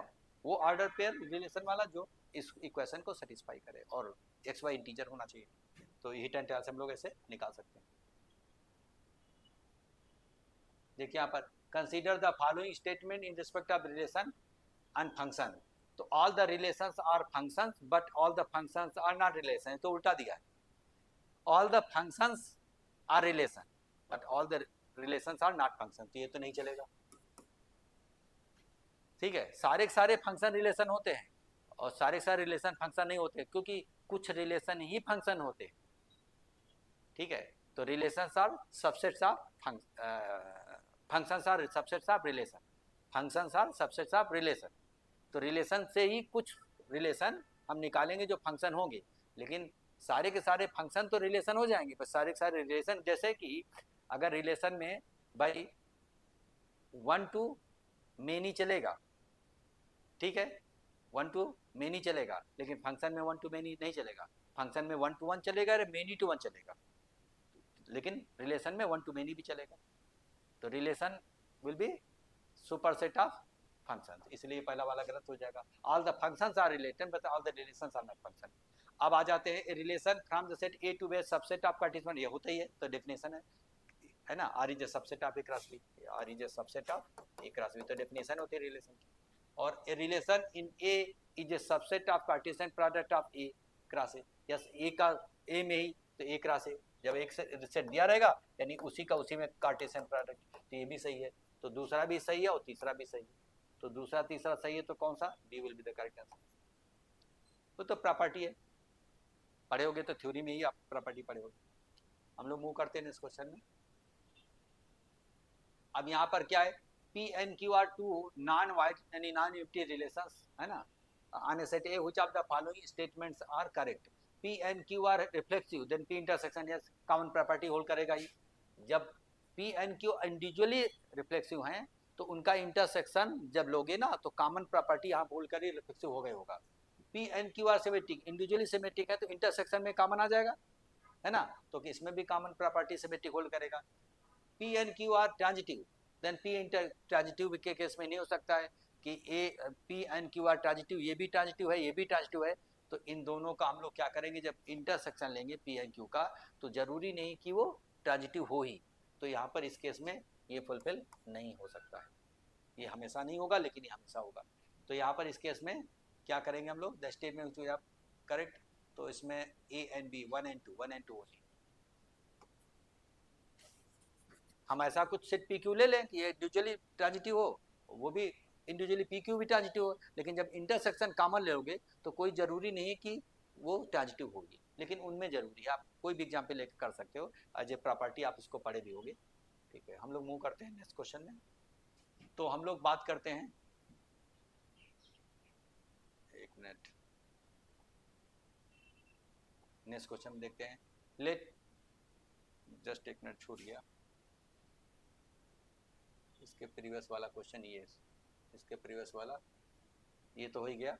वो ऑर्डर पेयर रिलेशन वाला जो इस इक्वेशन को सेटिस्फाई करे और एक्स वाई इंटीजर होना चाहिए, तो हिट एंड टच हम लोग ऐसे निकाल सकते हैं। देखिए यहाँ पर consider the following statement in respect of relation and function, तो all the relations are functions but all the functions are not relation, तो उल्टा दिया है, all the functions are relation but all the relations are not function, तो ये तो नहीं चलेगा। ठीक है, सारे के सारे फंक्शन रिलेशन होते हैं और सारे के सारे रिलेशन फंक्शन नहीं होते, क्योंकि कुछ रिलेशन ही फंक्शन होते हैं। ठीक है, तो relations are subsets of functions are subsets of relation, functions are subsets of relation, तो रिलेशन से ही कुछ रिलेशन हम निकालेंगे जो फंक्शन होंगे, लेकिन सारे के सारे फंक्शन तो रिलेशन हो जाएंगे, पर सारे के सारे रिलेशन, जैसे कि अगर रिलेशन में भाई 1 to मेनी चलेगा, ठीक है, 1 to मेनी चलेगा, लेकिन फंक्शन में 1 to मेनी नहीं चलेगा, फंक्शन में 1 to 1 चलेगा, मेनी टू 1 चलेगा, लेकिन रिलेशन में 1 to मेनी भी चलेगा, तो relation will be superset of function, इसलिए पहला वाला गलत हो जाएगा। All the functions are related but all the relations are not function. अब आ जाते हैं relation from the set a to b subset of Cartesian, ये होता ही है, तो डेफिनेशन है ना, r is a subset of A cross b, r is a subset of A cross b, तो डेफिनेशन होती है रिलेशन की। और a relation in A is a subset of Cartesian product of A cross A, yes A का A में ही तो ए cross ए, जब एक सेट दिया रहेगा यानी उसी का उसी में कार्टेशियन प्रोडक्ट, तो ये भी सही है, तो दूसरा भी सही है और तीसरा भी सही है, तो दूसरा तीसरा सही है, तो कौन सा, D will be the correct answer. तो प्रॉपर्टी है, पढ़े होगे तो थ्योरी में ही आप प्रॉपर्टी पढ़े होगे। हम लोग मूव करते हैं इस क्वेश्चन में। अब यहाँ पर क्या है, p and q are two non void यानी नॉन एम्प्टी रिलेशंस, है ना, on a set a which of the following statements are correct, p and q are reflexive then p intersection, yes common property hold करेगा ही। जब p and q individually reflexive हैं तो उनका intersection जब लोगे ना तो कॉमन प्रॉपर्टी यहाँ होल्ड कर ही रिफ्लेक्सिव हो गए होगा। P and q are symmetric, individually symmetric है तो इंटरसेक्शन में कॉमन आ जाएगा, है ना, तो इसमें भी कॉमन प्रॉपर्टी सिमेट्रिक होल्ड करेगा। P and q are transitive, then p inter transitive के केस में नहीं हो सकता है कि a p and q are transitive, ये भी ट्रांजिटिव है ये भी ट्रांजिटिव है, तो इन दोनों का हम लोग क्या करेंगे, जब इंटरसेक्शन लेंगे पी एन क्यू का तो जरूरी नहीं कि वो ट्रांजिटिव हो ही, तो यहाँ पर इस केस में ये फुलफिल नहीं हो सकता है, ये हमेशा नहीं होगा लेकिन ये हमेशा होगा। तो यहाँ पर इस केस में क्या करेंगे हम लोग, द स्टेटमेंट करेक्ट, तो इसमें a and b 1 and 2 only, हम ऐसा कुछ सेट पी क्यू ले लें कि ये इंडिविजुअली ट्रांजिटिव हो, वो भी इंडिविजुअली पी क्यू भी ट्रांजिटिव हो, लेकिन जब इंटरसेक्शन कॉमन लोगे तो कोई जरूरी नहीं कि वो ट्रांजिटिव होगी, लेकिन उनमें जरूरी है, आप कोई भी एग्जाम्पल लेकर कर सकते हो, एज ए प्रॉपर्टी आप इसको पढ़े भी होगे। ठीक है, हम लोग मूव करते हैं नेक्स्ट क्वेश्चन में। तो हम लोग बात करते हैं, एक मिनट, नेक्स्ट क्वेश्चन देखते हैं, लेट जस्ट एक मिनट छूट गया, इसके प्रीवियस वाला क्वेश्चन ये, इसके प्रीवियस वाला ये तो हो ही गया,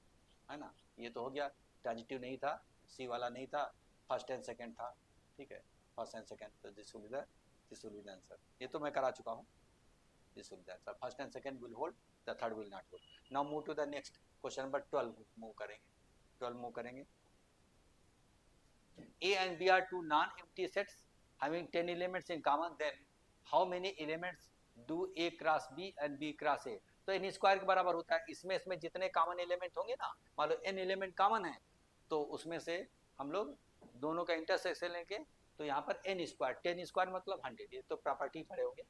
है ना, ये तो हो गया, ट्रांजिटिव नहीं था, सी वाला नहीं था, फर्स्ट एंड सेकंड था, ठीक है, फर्स्ट एंड सेकंड, तो this will be the answer, ये तो मैं करा चुका हूँ, this will be the answer, first and second will hold, the third will not hold. Now move to the next question number 12 move करेंगे, 12 move करेंगे। A and B are two non-empty sets having 10 elements in common, then how many elements do a cross b and b cross a, तो n square के बराबर होता है। इसमें जितने common element होंगे ना, मान लो एन एलिमेंट कॉमन है, तो उसमें से हम लोग दोनों का इंटरसेक्शन लेंगे, तो यहाँ पर एन स्क्वायर, 10 स्क्वायर मतलब 100, ये तो प्रॉपर्टी पढ़े होंगे,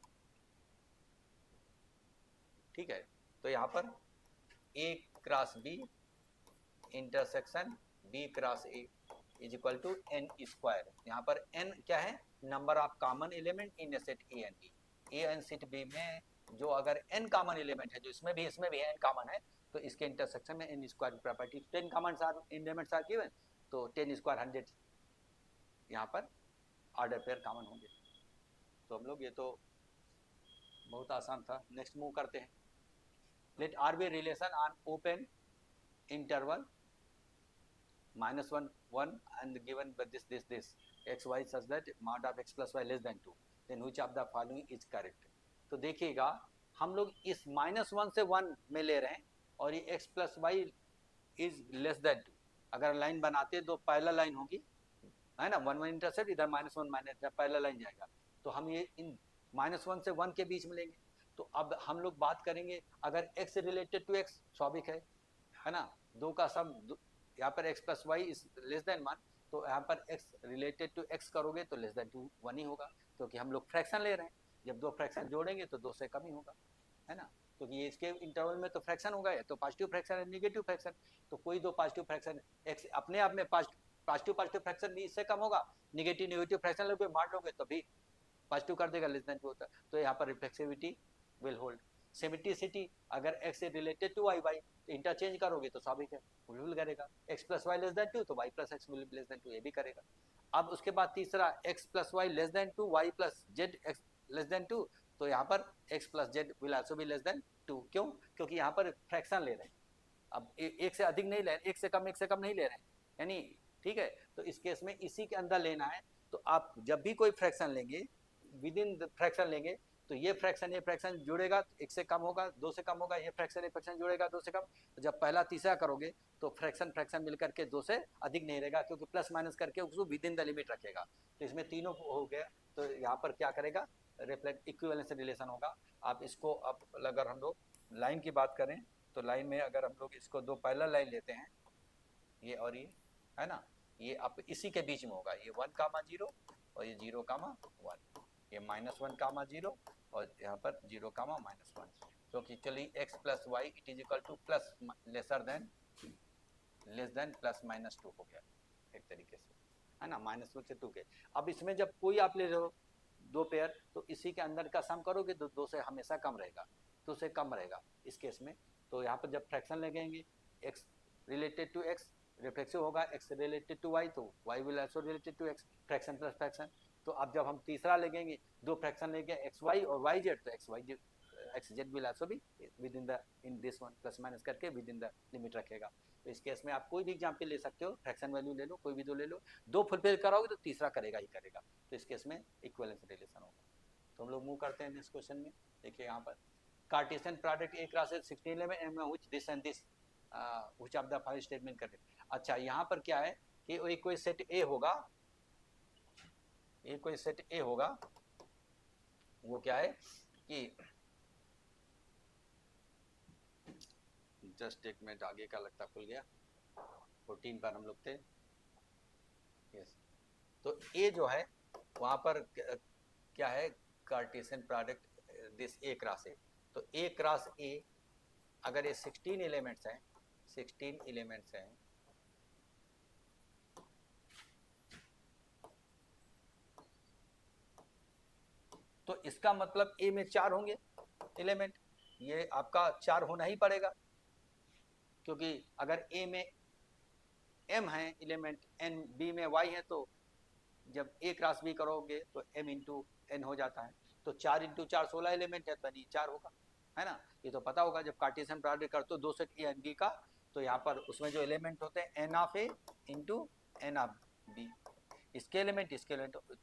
ठीक है। तो यहाँ पर A cross B intersection B cross A is equal to n square. यहाँ पर एन क्या है, number of common element in set A and B. A and set B में जो अगर एन कॉमन एलिमेंट है, जो इसमें भी एन कॉमन है, तो इसके इंटरसेक्शन में एन स्क्वायर की property, 10 common elements are given, तो 10 स्क्वायर 100 यहाँ पर ऑर्डर पेयर कॉमन होंगे। तो हम लोग, ये तो बहुत आसान था। नेक्स्ट मूव करते हैं। Let are be relation on open interval -1 1 and given by this x y such that mod of x plus y less than 2, then which of the following is correct। तो देखिएगा हम लोग इस -1 से 1 में ले रहे हैं और ये x plus y is less than 2। अगर लाइन बनाते तो पहला लाइन होगी, है ना, 1 1 इंटरसेप्ट, इधर -1 माइनस, पहला लाइन जाएगा, तो हम ये इन -1 से 1 के बीच में लेंगे। तो अब हम लोग बात करेंगे, अगर x रिलेटेड टू x स्वाभाविक है ना, दो का सम, यहाँ पर x plus y is less than 1, तो यहाँ पर x रिलेटेड टू x करोगे तो लेस देन 2 1 ही होगा, क्योंकि हम लोग फ्रैक्शन ले रहे हैं। जब दो फ्रैक्शन जोड़ेंगे तो 2 से कम ही होगा, है ना, क्योंकि ये इसके इंटरवल में तो फ्रैक्शन होगा, तो पॉजिटिव फ्रैक्शन है, नेगेटिव फ्रैक्शन, तो कोई दो पॉजिटिव फ्रैक्शन x अपने आप में पॉजिटिव फ्रैक्शन भी इससे कम होगा, नेगेटिव फ्रैक्शन लोगे मार लोगे तो भी पॉजिटिव कर देगा, लेस देन 2 होता है, तो यहाँ पर रिफ्लेक्सिविटी विल होल्ड। सिमेट्रिसिटी, अगर x से रिलेटेड टू y तो इंटरचेंज करोगे तो स्वाभाविक है विल करेगा, x plus y less than 2 तो y plus x will less than 2 ये भी करेगा। अब उसके बाद तीसरा, x plus y less than 2 y plus z x less than 2, तो यहाँ पर x plus z will also be less than 2। क्यों? क्योंकि यहाँ पर फ्रैक्शन ले रहे हैं, अब एक से अधिक नहीं ले रहे, एक से कम नहीं ले रहे हैं, यानी ठीक है। तो इस केस में इसी के अंदर लेना है। तो आप जब भी कोई फ्रैक्शन लेंगे, विद इन फ्रैक्शन लेंगे, तो ये फ्रैक्शन जुड़ेगा, एक से कम होगा, 2 से कम होगा, ये फ्रैक्शन जुड़ेगा 2 से कम। तो जब पहला तीसरा करोगे तो फ्रैक्शन मिलकर के 2 से अधिक नहीं रहेगा, क्योंकि प्लस माइनस करके उसको विद इन द लिमिट रखेगा। तो इसमें तीनों हो गया, तो यहाँ पर क्या करेगा, रिफ्लेक्ट इक्विवेलेंस रिलेशन होगा। आप इसको, अब अगर हम लोग लाइन की बात करें, तो लाइन में अगर हम लोग इसको दो पैरेलल लाइन लेते हैं, ये और ये, है ना, ये आप इसी के बीच में होगा, ये 1,0 और ये 0,1, ये -1, 0 और यहाँ पर 0,-1, क्योंकि चलिए x plus why it is equal two plus less than plus -2 हो गया एक तरीके से, है ना, -1 से 2 के। अब इसमें जब कोई आप ले रहे हो दो पेयर, तो इसी के अंदर का सम करोगे तो 2 से हमेशा कम रहेगा, 2 से कम रहेगा इस केस में। तो यहाँ पर जब फ्रैक्शन लगेंगे, x related to x reflexive होगा, x रिलेटेड टू y तो y will also related to x, fraction plus fraction. तो अब जब हम तीसरा लेंगे, दो फ्रैक्शन लेंगे एक्स वाई और वाई जेड, तो x z will also be within this one, plus minus करके विद इन द लिमिट रखेगा। तो इस केस में आप कोई भी एग्जाम्पल ले सकते हो, फ्रैक्शन वैल्यू ले लो, कोई भी दो ले लो, दो फुलफिल कराओगे तो तीसरा करेगा ही करेगा, तो इस केस में इक्विवेलेंस रिलेशन होगा। तो हम लोग मूव करते हैं नेक्स्ट क्वेश्चन में। देखिए यहाँ पर Cartesian product A cross 16 element which this and this which of the following statement correct. अच्छा, यहाँ पर क्या है कि कोई सेट ए होगा, ये कोई सेट ए होगा, वो क्या है कि जस्ट एक मिनट, आगे का लगता खुल गया, 14 पर हम लोग थे, यस। तो ए जो है वहां पर क्या है, Cartesian product this A cross a, तो ए क्रॉस ए अगर ये 16 एलिमेंट्स हैं, 16 एलिमेंट्स हैं, तो इसका मतलब ए में 4 होंगे एलिमेंट, ये आपका 4 होना ही पड़ेगा, क्योंकि अगर ए में m है एलिमेंट, n b में y है, तो जब a क्रॉस b करोगे तो m इंटू n हो जाता है, तो 4 इंटू 4 16 एलिमेंट है, तो 4 होगा, है ना। ये तो पता होगा, जब कार्टेशियन प्रोडक्ट करते हो दो सेट ए एंड बी का, तो यहाँ पर उसमें जो एलिमेंट होते हैं n of a into n of b, इसके एलिमेंट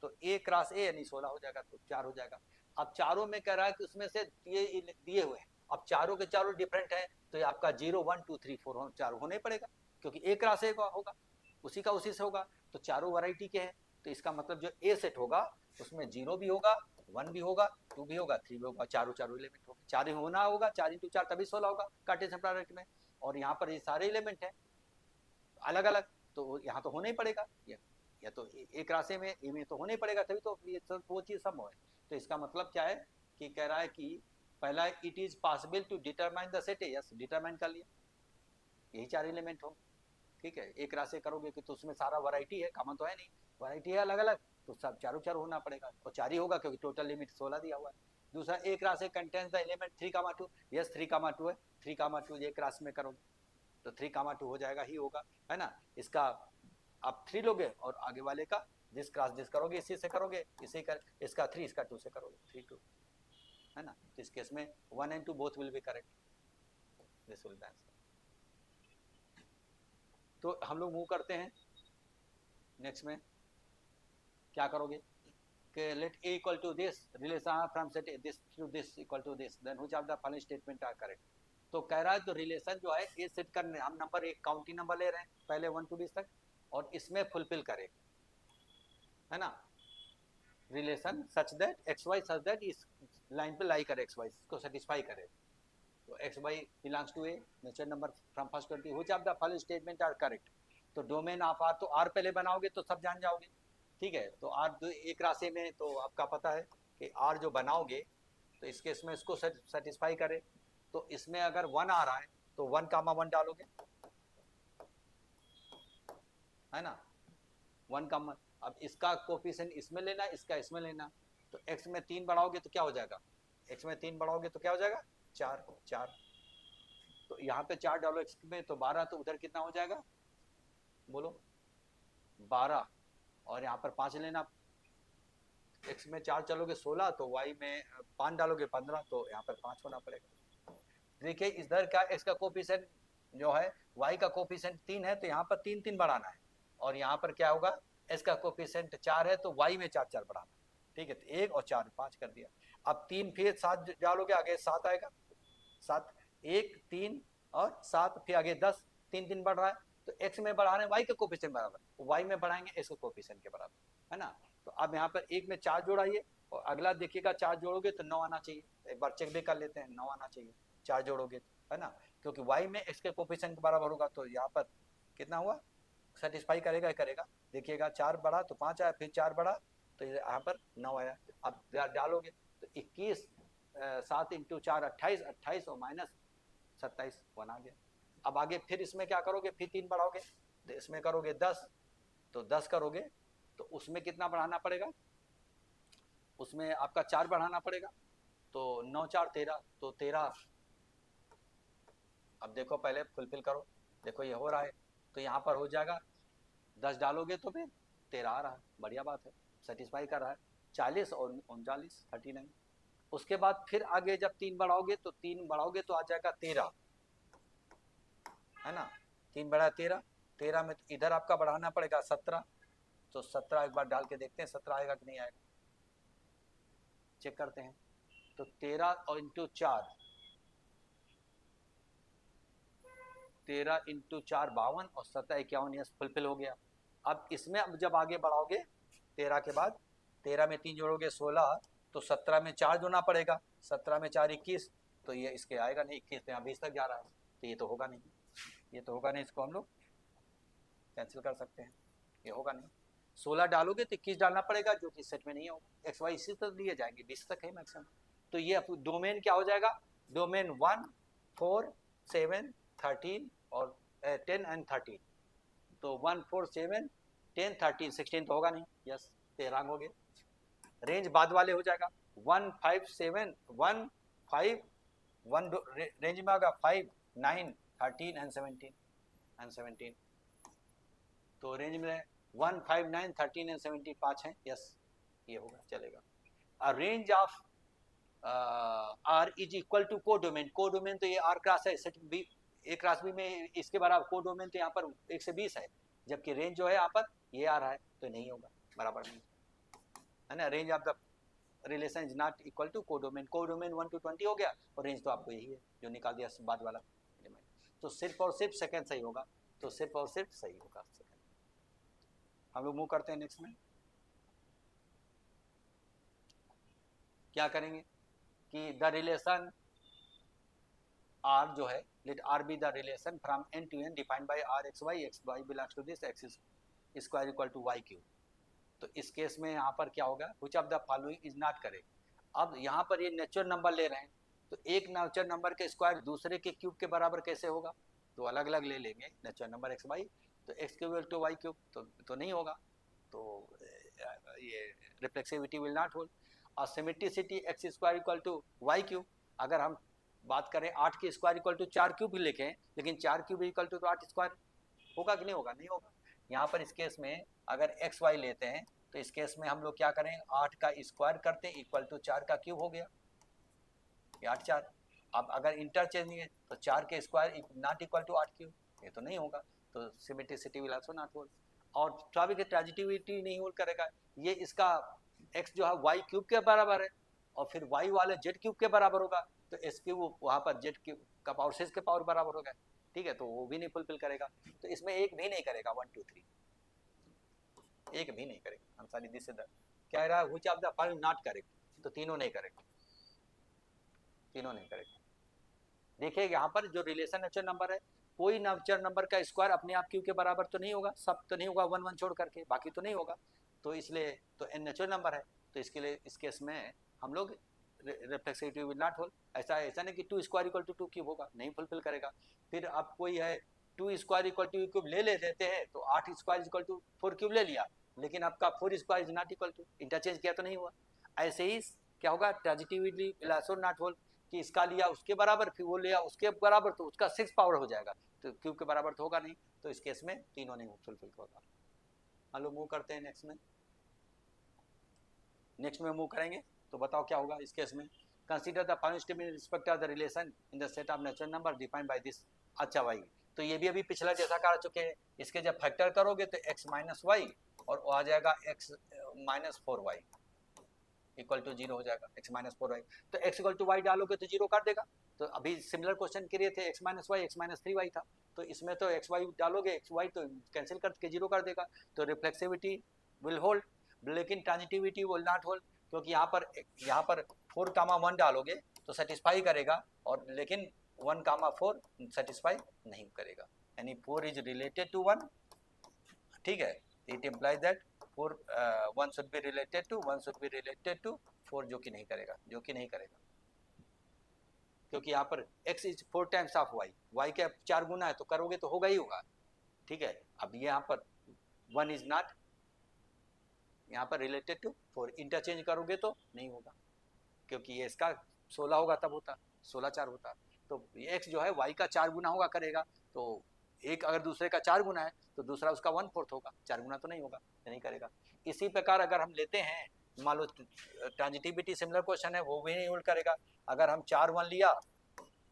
तो a क्रॉस a यानी 16 हो जाएगा, तो 4 हो जाएगा। अब चारों में कह रहा है कि उसमें से दिए हुए हैं, अब चारों के चारों डिफरेंट है, तो ये आपका 0 1 2 3 4 चार होने पड़ेगा, क्योंकि ए क्रॉस ए होगा, उसी का उसी से होगा, तो चारों वैरायटी के हैं, तो इसका मतलब जो ए सेट होगा उसमें 0 भी होगा, 1 भी होगा, 2 भी होगा, 3 भी होगा, चारों एलिमेंट होंगे। 4 ही होना होगा, 4 × 4 तभी 16 होगा कार्टेशियन प्रोडक्ट में। और यहाँ पर ये सारे एलिमेंट है अलग अलग, तो यहाँ तो होना ही पड़ेगा, या तो एक राशि में ए में तो होना ही पड़ेगा, तभी तो ये सब वो चीज़ सब है। तो इसका मतलब क्या है कि कह रहा है कि पहला it is possible to determine the set, yes determine कर लिया, यही 4 एलिमेंट होंगे। ठीक है, एक राशि करोगे कि तो उसमें सारा वैरायटी है, कॉमन तो है नहीं, वैरायटी है अलग अलग, तो सब चारों होना पड़ेगा, और 4 ही होगा क्योंकि टोटल लिमिट 16 दिया हुआ है। दूसरा, एक राशि कंटेन्स द एलिमेंट 3, 2, यस 3, 2 है, 3, 2 एक राशि में करोगे तो 3, 2 हो जाएगा ही होगा, है ना। इसका आप 3 लोगे और आगे वाले का जिस क्रॉस जिस करोगे इसी से करोगे, इसी का इसका 3 इसका 2 से करोगे, 3, 2, है ना। तो इस केस में 1 and 2 both will be correct, this will B answer. तो हम लोग मूव करते हैं नेक्स्ट में, क्या करोगे कि let a equal to this relation from set this to this equal to this, then which of the following statement are correct. तो कह रहा है तो रिलेशन जो है ए सेट करने, हम नंबर एक काउंटिंग नंबर ले रहे हैं पहले 1 to 20 तक, और इसमें फुलफिल करें, है ना, relation such that x y such that इस लाइन पे लाई करे, एक्स वाई को सेटिस्फाई करे। तो x y belongs to a natural number from first 20, which of the following statement are correct. तो डोमेन ऑफ आर, तो r पहले बनाओगे तो सब जान जाओगे, ठीक है। तो आर एक राशि में तो आपका पता है कि आर जो बनाओगे तो इस केस में इसको सेटिस्फाई करे। तो इसमें अगर 1 आ रहा है तो 1, 1 डालोगे, है ना, 1, अब इसका कोफिशिएंट इसमें लेना, इसका इसमें लेना, तो x में 3 बढ़ाओगे तो क्या हो जाएगा, x में 3 बढ़ाओगे तो क्या हो जाएगा 4, 4। तो यहाँ पे 4 डालो x में तो 12, तो उधर कितना हो जाएगा बोलो 12, और यहाँ पर 5 लेना, x में 4 चलोगे 16, तो y में 5 डालोगे 15, तो यहाँ पर 5 होना पड़ेगा। देखिए इधर का x का कोफिशिएंट जो है, y का कोफिशिएंट 3 है, तो यहाँ पर 3, 3 बढ़ाना है, और यहाँ पर क्या होगा x का कोफिशिएंट 4 है तो y में 4, 4 बढ़ाना, ठीक है। तो 1 और 4 5 कर दिया। अब 3 फिर 7 डालोगे, आगे 7 आएगा, 7 1 3 और 7, फिर आगे 10, 3, 3 बढ़ रहा है, तो x में बढ़ा रहे हैं y के कोफिशिएंट बराबर, y में बढ़ाएंगे x के कोफिशिएंट के बराबर, है ना। तो अब यहाँ पर 1 में 4 जोड़ाइए, और अगला देखिएगा 4 जोड़ोगे तो 9 आना चाहिए, एक बार चेक भी कर लेते हैं, 9 आना चाहिए 4 जोड़ोगे तो, है ना, क्योंकि y में x के कोफिशिएंट के बराबर होगा, तो यहाँ पर कितना हुआ, सेटिस्फाई करेगा ही करेगा। देखिएगा 4 बढ़ा तो 5 आया, फिर 4 बढ़ा तो यहाँ पर 9 आया। अब डालोगे तो 21 7 × 4 28, 28 और माइनस 27 1 आ गया। अब आगे फिर इसमें क्या करोगे, फिर 3 बढ़ाओगे, तो इसमें करोगे 10, तो 10 करोगे तो उसमें कितना बढ़ाना पड़ेगा, उसमें आपका 4 बढ़ाना पड़ेगा, तो 9 4 13, तो 13। अब देखो पहले फुलफिल करो, देखो ये हो रहा है, तो यहाँ पर हो जाएगा 10 डालोगे तो फिर 13 आ रहा है, बढ़िया बात है, सेटिस्फाई कर रहा है। 40 और 39 39। उसके बाद फिर आगे जब 3 बढ़ाओगे तो 3 बढ़ाओगे तो आ जाएगा 13, है ना, 3 बढ़ा 13, 13 में तो इधर आपका बढ़ाना पड़ेगा 17, तो 17 एक बार डाल के देखते हैं 17 आएगा कि नहीं आएगा, चेक करते हैं। तो 13 और इंटू 4, 13 × 4 52 और 17 51, यस फुलफिल हो गया। अब इसमें अब जब आगे बढ़ाओगे 13 के बाद, 13 में 3 जोड़ोगे 16, तो 17 में 4 जोड़ना पड़ेगा, 17 में 4 21, तो ये इसके आएगा नहीं, 21 यहाँ 20 तक जा रहा है, तो ये तो होगा नहीं, ये तो होगा नहीं, इसको हम लोग कैंसिल कर सकते हैं, ये होगा नहीं। 16 डालोगे तो 21 डालना पड़ेगा, जो कि सेट में नहीं होगा, एक्स वाई इसी तक लिए जाएंगे, 20 तक है मैक्सिमम। तो ये डोमेन क्या हो जाएगा, डोमेन 1 4 7 13 और 10 and 13, तो 1 4 7 10 13 16 तो होगा नहीं, यस 13 हो गए। रेंज बाद वाले हो जाएगा 1 5 7 1 5 1 रेंज में आएगा 5 9 13 and 17, तो रेंज में 1 5 9 13 and 17 5 हैं, यस ये होगा चलेगा। A range of r is equal to codomain, codomain तो ये आर क्लास है, सेट बी एक क्लास बी में इसके बराबर, कोडोमेन तो यहाँ पर 1 से 20 है, जबकि रेंज जो है यहाँ पर ये आ रहा है, तो नहीं होगा, बराबर नहीं, है ना। Range of the relation is not equal to codomain, codomain 1 to 20 हो गया, और रेंज तो आपको यही है जो निकाल दिया बाद वाला एलिमेंट, तो सिर्फ और सिर्फ सेकंड सही होगा, तो सिर्फ और सिर्फ सही होगा सेकंड। हम लोग मूव करते हैं नेक्स्ट में। क्या करेंगे कि द रिलेशन आर जो है, let are be the relation from n to n defined by r x y belongs to this x square equal to y cube. तो इस केस में यहाँ पर क्या होगा, which of the following is not correct. अब यहाँ पर ये नेचुरल नंबर ले रहे हैं, तो एक नेचुरल नंबर के स्क्वायर दूसरे के क्यूब के बराबर कैसे होगा, तो अलग अलग ले लेंगे नेचुरल नंबर एक्स वाई, तो x cube to y cube तो नहीं होगा, तो ये रिफ्लेक्सिविटी विल नॉट होल्ड। और symmetricity x square equal to y cube, अगर हम बात करें 8 के स्क्वायर इक्वल टू 4 क्यूब भी लिखें, लेकिन 4 क्यूब इक्वल टू 8 स्क्वायर होगा कि नहीं होगा, नहीं होगा। यहाँ पर इस केस में अगर एक्स वाई लेते हैं तो इस केस में हम लोग क्या करें, 8 का स्क्वायर करते हैं इक्वल टू 4 का क्यूब हो गया, 8 4। अब अगर इंटरचेंज है तो 4 के square not equal to 8 cube, ये तो नहीं होगा, तो symmetricity will also not hold. और स्वाभाविक ट्रांजिटिविटी नहीं होल्ड करेगा, ये इसका x जो है वाई क्यूब के बराबर है और फिर y वाले जेड क्यूब के बराबर होगा, तो एस क्यूब वहाँ पर जेड क्यूब का पावर 6 के पावर बराबर होगा, ठीक है, तो वो भी नहीं फुलफिल करेगा। तो इसमें एक भी नहीं करेगा, 1 2 3 एक भी नहीं करेगा। आंसर दिस इज द क्या रहा, which of the following not correct, तो तीनों नहीं करेक्ट, तीनों नहीं करेक्ट। देखिए यहाँ पर जो रिलेशन नेचुरल नंबर है, कोई नेचुरल नंबर का स्क्वायर अपने आप क्यू के बराबर तो नहीं होगा, सब तो नहीं होगा, 1 1 छोड़ करके बाकी तो नहीं होगा, तो इसलिए तो एन नेचुरल नंबर है, तो इसके लिए इस केस में हम लोग रिफ्लेक्सिविटी विल नॉट होल्ड। ऐसा नहीं कि 2 स्क्वायर इक्वल टू 2 क्यूब होगा, नहीं फुलफिल करेगा। फिर अब कोई है 2 स्क्वायर इक्वल टू क्यूब ले लेते हैं, तो 8 स्क्वायर इक्वल टू 4 क्यूब ले लिया, लेकिन आपका 4 square is not equal to, interchange किया तो नहीं हुआ। ऐसे ही क्या होगा, transitivity will also not hold, कि इसका लिया उसके बराबर, फिर वो लिया उसके बराबर, तो उसका 6 पावर हो जाएगा, तो क्यूब के बराबर तो होगा नहीं, तो इस केस में तीनों नहीं फुलफिल होगा। हेलो मूव करते हैं नेक्स्ट में, नेक्स्ट में मूव करेंगे तो बताओ क्या होगा इस केस में। Consider the following statement in respect of the relation in the set of natural number defined by this. अच्छा भाई, तो ये भी अभी पिछला जैसा कर चुके हैं, इसके जब फैक्टर करोगे तो x माइनस वाई और आ जाएगा x minus 4y equal to 0 हो जाएगा, x माइनस 4y, तो x इक्वल टू y डालोगे तो 0 कर देगा। तो अभी सिमिलर क्वेश्चन के लिए थे x minus y x minus 3y था, तो इसमें तो x y डालोगे x y तो कैंसिल करके 0 कर देगा, तो रिफ्लेक्सिविटी विल होल्ड, लेकिन ट्रांजिटिविटी विल नॉट होल्ड, क्योंकि यहाँ पर 4,1 डालोगे तो सेटिस्फाई करेगा, और लेकिन 1,4 सेटिस्फाई नहीं करेगा, यानी 4 इज रिलेटेड टू 1, ठीक है, it implies that 4 1 should be related to 1 should be related to 4, जो कि नहीं करेगा, जो कि नहीं करेगा, क्योंकि यहाँ पर x is 4 times of y, y के 4 गुना है तो करोगे तो होगा ही होगा, ठीक है। अब ये यहाँ पर 1 इज नॉट यहाँ पर रिलेटेड टू 4, इंटरचेंज करोगे तो नहीं होगा, क्योंकि ये इसका 16 होगा तब होता, 16 4 होता, तो x जो है y का 4 गुना होगा करेगा, तो एक अगर दूसरे का 4 गुना है तो दूसरा उसका 1/4 होगा, 4 गुना तो नहीं होगा, नहीं करेगा। इसी प्रकार अगर हम लेते हैं, मान लो ट्रांजिटिविटी सिमिलर क्वेश्चन है, वो भी नहीं होल्ड करेगा। अगर हम 4 1 लिया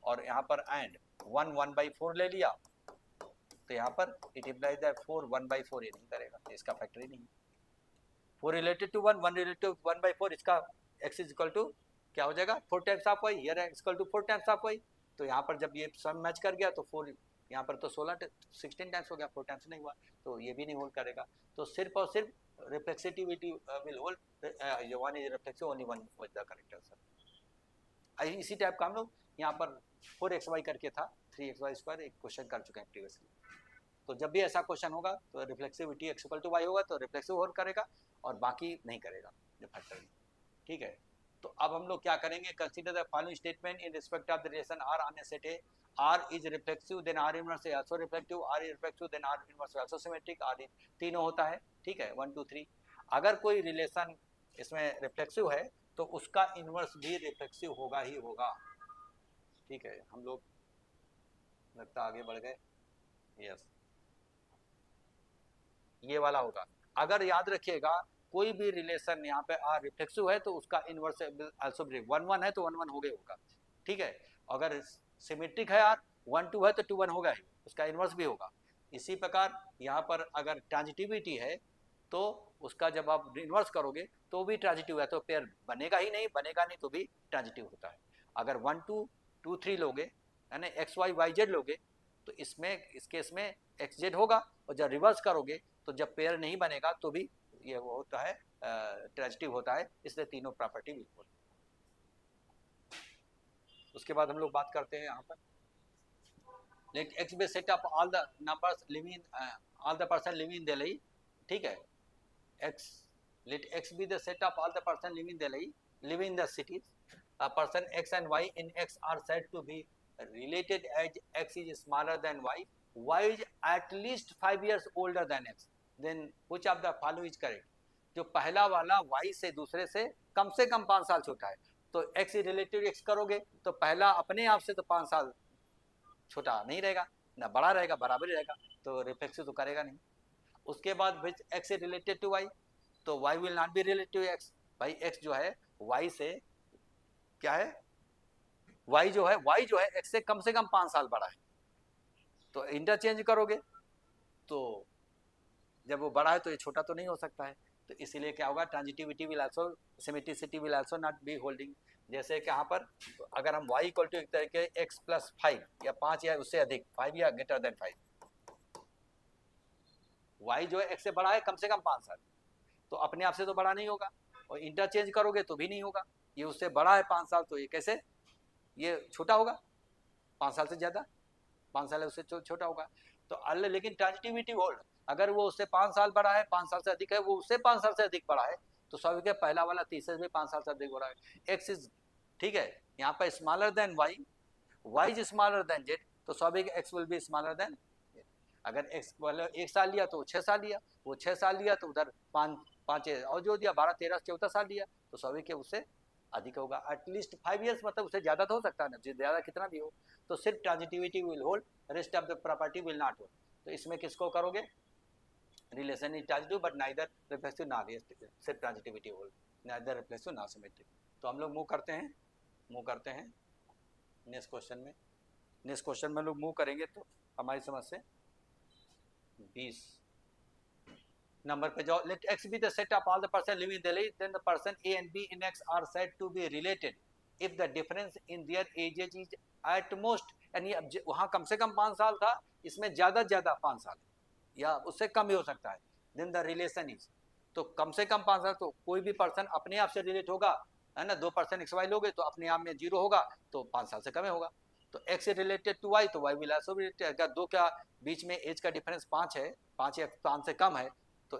और यहाँ पर एंड 1 1/4 ले लिया, तो यहाँ पर इट इम्प्लाइज दैट 4 1/4, ये नहीं करेगा, इसका फैक्टर ही नहीं। 4 रिलेटेड टू 1 1 रिलेटेड टू 1/4, इसका x इज इक्वल टू क्या हो जाएगा, 4 times of y, here x equal to 4 times of y, तो यहाँ पर जब ये सम मैच कर गया तो 4 यहाँ पर तो 16 टाइम्स हो गया, 4 टाइम्स नहीं हुआ, तो ये भी नहीं होल्ड करेगा। तो सिर्फ और सिर्फ reflexivity will hold, one is reflexive only one with the correct answer. इसी टाइप का हम लोग यहाँ पर 4xy करके था, 3xy स्क्वायर एक क्वेश्चन कर चुके हैं प्रीवियसली, तो जब भी ऐसा क्वेश्चन होगा तो reflexivity x equal to y होगा तो रिफ्लेक्सिव होल्ड करेगा और बाकी नहीं करेगा, जो फैक्टर नहीं, ठीक है। तो अब हम लोग क्या करेंगे, consider the following statement in respect of the relation R on a set A, R is reflexive then R inverse is also reflective, R is reflective then R inverse is also symmetric, R तीनों होता है, ठीक है, 1 2 3। अगर कोई relation इसमें reflexive है तो उसका इनवर्स भी रिफ्लेक्सिव होगा ही होगा, ठीक है। हम लोग लगता आगे बढ़ गए, यस, ये वाला होगा। अगर याद रखिएगा कोई भी रिलेशन यहाँ पे आर रिफ्लेक्सिव है तो उसका इनवर्स आल्सो 1 1 है तो 1 1 हो गया होगा, ठीक है। अगर सिमेट्रिक है आर 1 2 है तो 2 1 होगा ही, उसका इनवर्स भी होगा। इसी प्रकार यहाँ पर अगर ट्रांजिटिविटी है तो उसका जब आप इनवर्स करोगे तो भी ट्रांजिटिव है, तो पेयर बनेगा ही नहीं, बनेगा नहीं तो भी ट्रांजिटिव होता है। अगर 1 2 2 3 लोगे यानी एक्स वाई वाई जेड लोगे तो इसमें इस केस में एक्स जेड होगा, और जब रिवर्स करोगे तो जब पेयर नहीं बनेगा तो भी ये वो होता है ट्रांजिटिव होता है, इसलिए तीनों प्रॉपर्टी बिल्कुल। उसके बाद हम लोग बात करते हैं यहाँ पर let x be set of all the numbers living all the person living Delhi, ठीक है, x let x be the set of all the person living Delhi, living in the cities. A person x and y in x are said to be related as x is smaller than y is at least 5 years older than x. Then which of the following is correct? जो पहला वाला y से दूसरे से कम 5 साल छोटा है, तो x रिलेटिव x करोगे तो पहला अपने आप से तो 5 साल छोटा नहीं रहेगा ना, बड़ा रहेगा, बराबर ही रहेगा, तो रिफ्लेक्सिव तो करेगा नहीं। उसके बाद x रिलेटेड टू y, तो y will not be relative x, भाई x जो है y से क्या है, y जो है x से कम 5 साल बड़ा है, तो इंटरचेंज करोगे तो जब वो बड़ा है तो ये छोटा तो नहीं हो सकता है, तो इसीलिए क्या होगा, transitivity will also symmetricity will also not be holding. जैसे कि यहाँ पर अगर हम y इक्वल टू एक तरीके x प्लस 5 या 5 या उससे अधिक, 5 या ग्रेटर देन 5, y जो है x से बड़ा है कम 5 साल, तो अपने आप से तो बड़ा नहीं होगा, और इंटरचेंज करोगे तो भी नहीं होगा, ये उससे बड़ा है 5 साल, तो ये कैसे, ये छोटा होगा 5 साल से ज़्यादा, 5 साल है उससे छोटा होगा, तो अल्ले लेकिन ट्रांजिटिविटी होल्ड, अगर वो उससे 5 साल बड़ा है, 5 साल से अधिक है, वो उससे 5 साल से अधिक बड़ा है, तो स्वाभाविक है पहला वाला तीसरे में 5 साल से अधिक हो रहा है, एक्स इज, ठीक है, यहाँ पर smaller than y is smaller than z, तो स्वाभाविक x will be smaller than, अगर एक्स वाला 1 साल लिया तो 6 साल लिया, वो 6 साल लिया तो उधर 5 और जो दिया 12 13 14 साल लिया, तो स्वाभाविक है उससे अधिक होगा, एटलीस्ट 5 इयर्स, मतलब उससे ज़्यादा तो हो सकता है ना, ज़्यादा कितना भी हो, तो सिर्फ transitivity will hold, rest of the property will not hold, तो इसमें किसको करोगे, relation is transitive but neither reflexive not सिर्फ transitivity hold, neither reflexive not symmetric. तो हम लोग मूव करते हैं नेक्स्ट क्वेश्चन में, नेक्स्ट क्वेश्चन में लोग मूव करेंगे तो हमारी समझ से 20 नंबर पे जाओ, late x be the set of all the person living in Delhi, then the person A and B in x are said to be related if the difference in their ages is at most, यानी अब वहाँ कम से कम 5 साल था, इसमें ज़्यादा 5 साल या उससे कम ही हो सकता है, then the relation is, तो कम से कम 5 साल, तो कोई भी पर्सन अपने आप से रिलेट होगा, है ना, 2 पर्सन एक्स वाई लोगे तो अपने आप में 0 होगा, तो 5 साल से कम होगा, तो x रिलेटेड टू y, तो y will also be related, अगर दो का बीच में एज का डिफरेंस 5 है, 5 या 5 से कम है, तो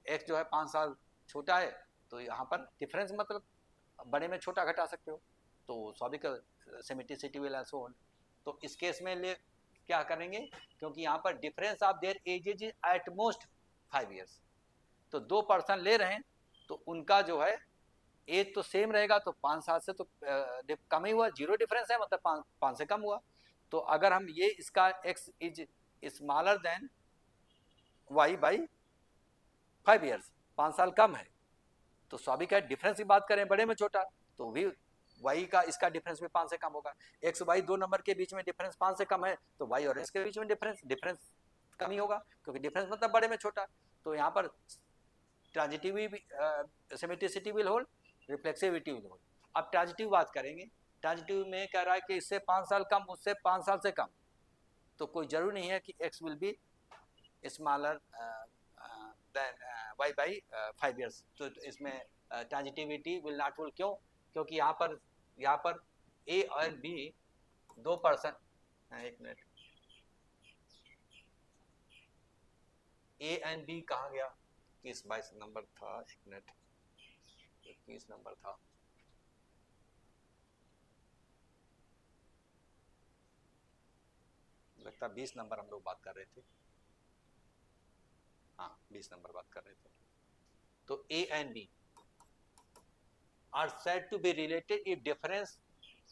x जो है 5 साल छोटा है, तो यहाँ पर डिफरेंस मतलब बड़े में छोटा घटा सकते हो, तो स्वाभाविक सिमेट्रिसिटी विल आल्सो होल्ड, तो इस केस में ले क्या करेंगे, क्योंकि यहाँ पर difference of there edges is at most 5 years, तो 2 पर्सन ले रहे हैं तो उनका जो है एज तो सेम रहेगा, तो 5 साल से तो कम ही हुआ, 0 डिफरेंस है, मतलब 5 से कम हुआ, तो अगर हम ये इसका x is smaller than y by 5 years, 5 साल कम है, तो स्वाभाविक है डिफरेंस की बात करें बड़े में छोटा, तो भी y का इसका डिफरेंस भी 5 से कम होगा, x y 2 नंबर के बीच में डिफरेंस 5 से कम है, तो y और x के बीच में डिफरेंस कम ही होगा, क्योंकि डिफरेंस मतलब बड़े में छोटा, तो यहाँ पर transitive symmetricity will hold, reflexivity will hold. अब ट्रांजिटिव बात करेंगे, ट्रांजिटिव में कह रहा है कि इससे 5 साल कम, उससे 5 साल से कम, तो कोई जरूरी नहीं है कि x will be smaller than y by 5 years, तो इसमें ट्रांजिटिविटी विल नॉट होल्ड, क्यों, क्योंकि यहाँ पर a और b 2 पर्सन, एक मिनट, a एंड b कहाँ गया, 21 नंबर था, एक मिनट, 21 नंबर था, लगता 20 नंबर हम लोग बात कर रहे थे, हाँ 20 नंबर बात कर रहे थे, तो a and b are said to be related if difference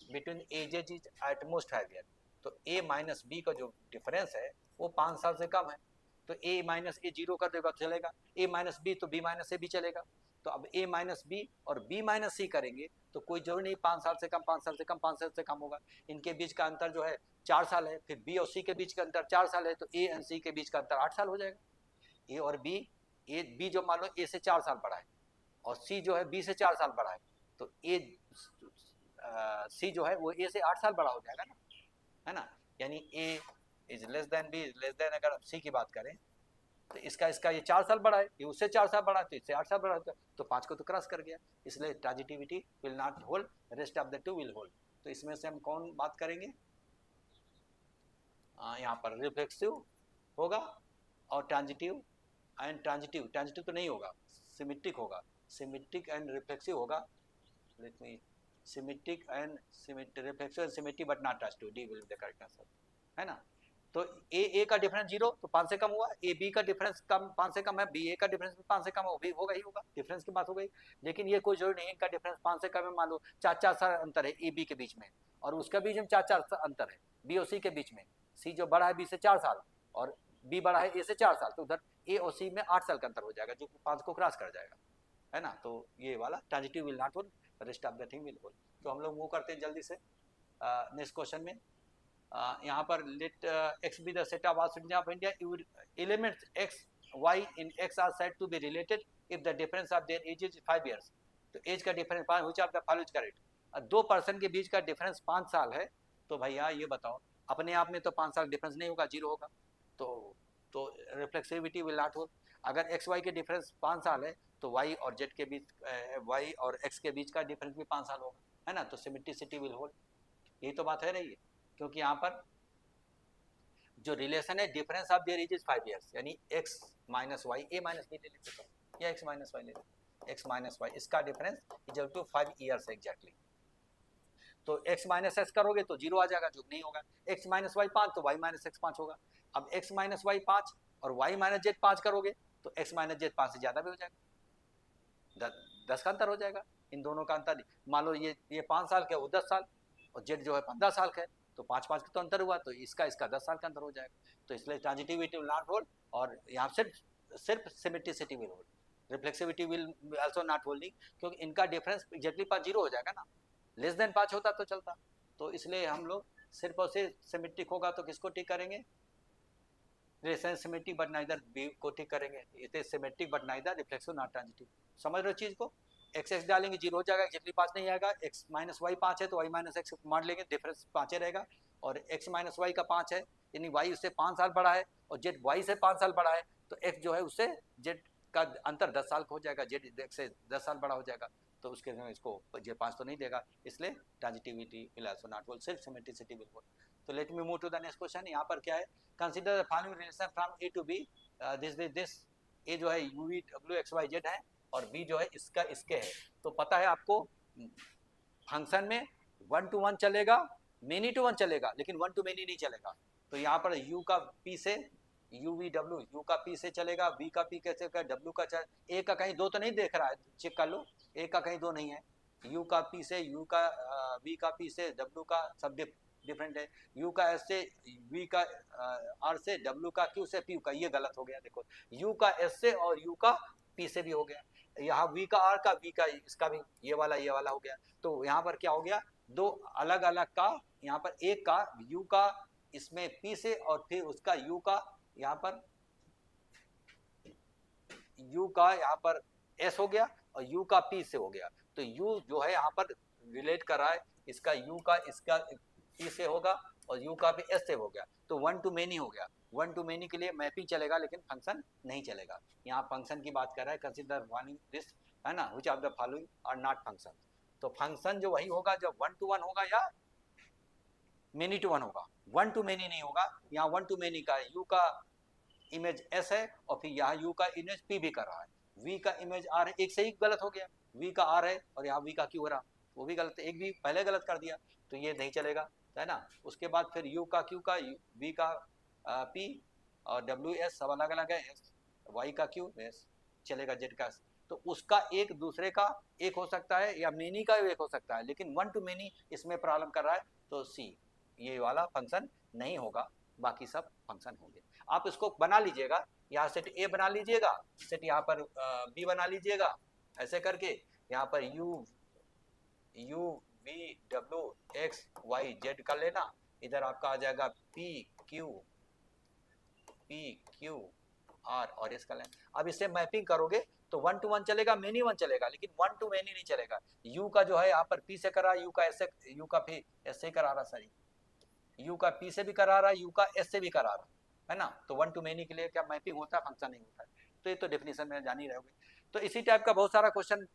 between ages is at most 5 years, तो a माइनस b का जो डिफरेंस है वो 5 साल से कम है, तो a माइनस ए 0 कर देगा तो चलेगा, a माइनस b तो b माइनस ए भी चलेगा, तो अब a माइनस b और b माइनस c करेंगे तो कोई जरूरी नहीं 5 साल से कम, 5 साल से कम, 5 साल से कम होगा, इनके बीच का अंतर जो है 4 साल है, फिर b और c के बीच का अंतर 4 साल है, तो a और c के बीच का अंतर 8 साल हो जाएगा, a और b जो मान लो a से 4 साल बड़ा है और c जो है b से 4 साल बड़ा है, तो a c जो है वो a से 8 साल बड़ा हो जाएगा ना, है ना, यानी a is less than b is less then, अगर c की बात करें तो इसका ये 4 साल बड़ा है, ये उससे 4 साल बड़ा है, तो इससे 8 साल बड़ा है, तो 5 को तो क्रॉस कर गया, इसलिए transitivity will not hold, rest of the two will hold, तो इसमें से हम कौन बात करेंगे? यहाँ पर रिफ्लेक्सिव होगा और ट्रांजिटिव एंड ट्रांजिटिव, ट्रांजिटिव तो नहीं होगा, सिमेट्रिक होगा, सिमेट्रिक एंड रिफ्लेक्सिव होगा। Let me symmetric and reflexive and symmetric but not transitive, D will be the correct answer, है ना। तो ए का डिफरेंस 0 तो 5 से कम हुआ, ए बी का डिफरेंस कम 5 से कम है, बी ए का डिफरेंस 5 से कम है, वो भी होगा ही होगा, डिफरेंस की बात हो गई। लेकिन ये कोई जरूरी नहीं है इनका डिफरेंस 5 से कम है, मान लो 4 साल अंतर है ए बी के बीच में, और उसका बीच में 4 अंतर है बी और सी के बीच में, सी जो बड़ा है बी से 4 साल और बी बड़ा है ए से 4 साल, तो उधर ए और सी में 8 साल का अंतर हो जाएगा जो 5 को क्रॉस कर जाएगा, है ना। तो ये वाला transitive will not hold, rest of the thing will hold. तो हम लोग मूव करते हैं जल्दी से नेक्स्ट क्वेश्चन में। यहाँ पर late x be the set of all citizens of India, elements x y in x are said to be related if the difference of their age is 5 years। तो as का difference 5, which of the following is correct? दो person के बीच का difference 5 साल है, तो भैया ये बताओ, अपने आप में तो 5 साल डिफरेंस नहीं होगा, 0 होगा, तो रिफ्लेक्सिविटी विल नॉट होल। अगर एक्स वाई के डिफरेंस 5 साल है तो वाई और जेड के बीच, वाई और एक्स के बीच का डिफरेंस भी 5 साल होगा, है ना। तो सिमेट्रिसिटी विल होल, यही तो बात है रही है, क्योंकि यहाँ पर जो रिलेशन है difference of their age is 5 years, यानी x minus y, a minus b ले लेते हो या x माइनस वाई ले लेते, x माइनस वाई इसका difference equal to 5 years exactly. तो x माइनस एक्स करोगे तो 0 आ जाएगा, जो नहीं होगा, x माइनस वाई 5 तो y माइनस एक्स 5 होगा। अब x माइनस वाई 5 और y माइनस जेड 5 करोगे तो x माइनस जेड 5 से ज़्यादा भी हो जाएगा, 10 का अंतर हो जाएगा इन दोनों का अंतर। मान लो ये 5 साल का है, वो 10 साल, और जेड जो है 15 साल का है, तो 5 का तो अंतर हुआ, तो इसका 10 साल का अंतर हो जाएगा। तो इसलिए ट्रांजिटिविटी विल नॉट होल्ड, और यहाँ सिर्फ symmetricity will hold, reflexivity will also not holding, क्योंकि इनका डिफरेंस एग्जैक्टली 5 0 हो जाएगा ना, लेस देन 5 होता तो चलता। तो इसलिए हम लोग सिर्फ और सिर्फ सिमेट्रिक होगा तो किसको टिक करेंगे? सिमेट्रिक बट नाइदर बी को टिक करेंगे, it is symmetric but neither reflexive not transitive. समझ रहे हो चीज को? एक्स एक्स डालेंगे 0 हो जाएगा, एग्जैक्टली 5 नहीं आएगा, एक्स माइनस वाई 5 है तो वाई माइनस एक्स मान लेंगे, डिफरेंस 5 रहेगा, और एक्स माइनस वाई का 5 है, यानी वाई उससे 5 साल बड़ा है और जेड वाई से 5 साल बड़ा है, तो एक्स जो है उससे जेड का अंतर 10 साल का हो जाएगा, जेड एक्स से 10 साल बड़ा हो जाएगा, तो उसके इसको जेड 5 तो नहीं देगा, इसलिए transitivity will also not hold, सिर्फ सिमेट्रिसिटी विल होल्ड। तो let me move to the next question. यहाँ पर क्या है, consider the following relation from A to B, this A जो है U V W X Y Z है और बी जो है इसका इसके है। तो पता है आपको फंक्शन में 1 to 1 चलेगा, मेनी टू 1 चलेगा, लेकिन 1 to मेनी नहीं चलेगा। तो यहाँ पर u का p से u v w, u का p से चलेगा, v का p कैसे का, w का चल, a का कहीं 2 तो नहीं देख रहा है, चेक कर लो, a का कहीं 2 नहीं है, u का p से, u का v का p से, w का सब डिफरेंट है, u का s से, v का r से, w का q से, p का, ये गलत हो गया, देखो u का s से और u का p से भी हो गया, यहाँ v का r का, v का इसका भी, ये वाला हो गया। तो यहाँ पर क्या हो गया, दो अलग अलग का, यहाँ पर एक का u का इसमें p से और फिर उसका u का यहाँ पर u का यहाँ पर s हो गया और u का p से हो गया। तो u जो है यहाँ पर रिलेट कर रहा है, इसका u का इसका p से होगा और u का भी s से हो गया, तो 1 to many हो गया। 1 to many के लिए मैपिंग चलेगा लेकिन फंक्शन नहीं चलेगा। यहाँ फंक्शन की बात कर रहा है, कंसीडर फॉलोइंग दिस, है ना, which of the following are not function. तो फंक्शन जो वही होगा जब 1 to 1 होगा या मेनी टू 1 होगा, 1 to many नहीं होगा। यहाँ 1 to many का u का इमेज s है और फिर यहाँ u का इमेज p भी कर रहा है, v का इमेज r है, एक से ही गलत हो गया, v का r है और यहाँ v का q हो रहा, वो भी गलत, एक भी पहले गलत कर दिया, तो ये नहीं चलेगा, है ना। उसके बाद फिर u का q का, v का p और w s सब अलग अलग है, y का q s चलेगा, z का s। तो उसका एक दूसरे का एक हो सकता है या मेनी का एक हो सकता है, लेकिन 1 to many इसमें प्रॉब्लम कर रहा है, तो सी ये वाला फंक्शन नहीं होगा, बाकी सब फंक्शन होंगे। आप इसको बना लीजिएगा, यहाँ सेट ए बना लीजिएगा, सेट यहाँ पर बी बना लीजिएगा, ऐसे करके यहाँ पर u v w x y z कर लेना, इधर आपका आ जाएगा p q r और इस कर लेना। अब इससे मैपिंग करोगे तो 1 to 1 चलेगा, मेनी 1 चलेगा, लेकिन 1 to many नहीं चलेगा। u का जो है यहाँ पर p से करा, u का s से, u का p s से करा रहा, सही, u का p से भी करा रहा, u का s से भी करा रहा, है ना। तो 1 to many के लिए क्या मैपिंग होता है, फंक्शन नहीं होता है। तो ये तो डेफिनेशन में जान ही रहोगे। तो इसी टाइप का बहुत सारा क्वेश्चन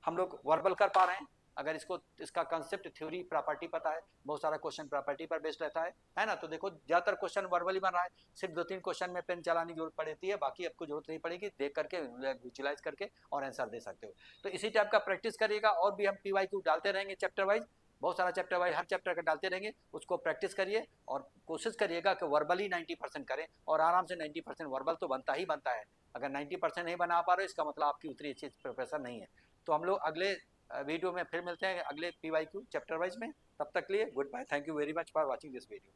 हम लोग वर्बल कर पा रहे हैं, अगर इसको इसका कंसेप्ट थ्योरी प्रॉपर्टी पता है, बहुत सारा क्वेश्चन प्रॉपर्टी पर बेस्ड रहता है ना। तो देखो ज़्यादातर क्वेश्चन वर्बली बन रहा है, सिर्फ 2-3 क्वेश्चन में पेन चलाने की जरूरत पड़ती है, बाकी आपको जरूरत नहीं पड़ेगी, देख करके विजुलाइज करके और आंसर दे सकते हो। तो इसी टाइप का प्रैक्टिस करिएगा, और भी हम PYQ डालते रहेंगे चैप्टर वाइज, बहुत सारा चैप्टर वाइज हर चैप्टर का डालते रहेंगे, उसको प्रैक्टिस करिए और कोशिश करिएगा कि वर्बली 90% करें, और आराम से 90% वर्बल तो बनता ही बनता है। अगर 90% नहीं बना पा रहे हो, इसका मतलब आपकी उतनी अच्छी प्रिपरेशन नहीं है। तो हम लोग अगले वीडियो में फिर मिलते हैं अगले PYQ चैप्टर वाइज में। तब तक के लिए goodbye, thank you very much for watching this video.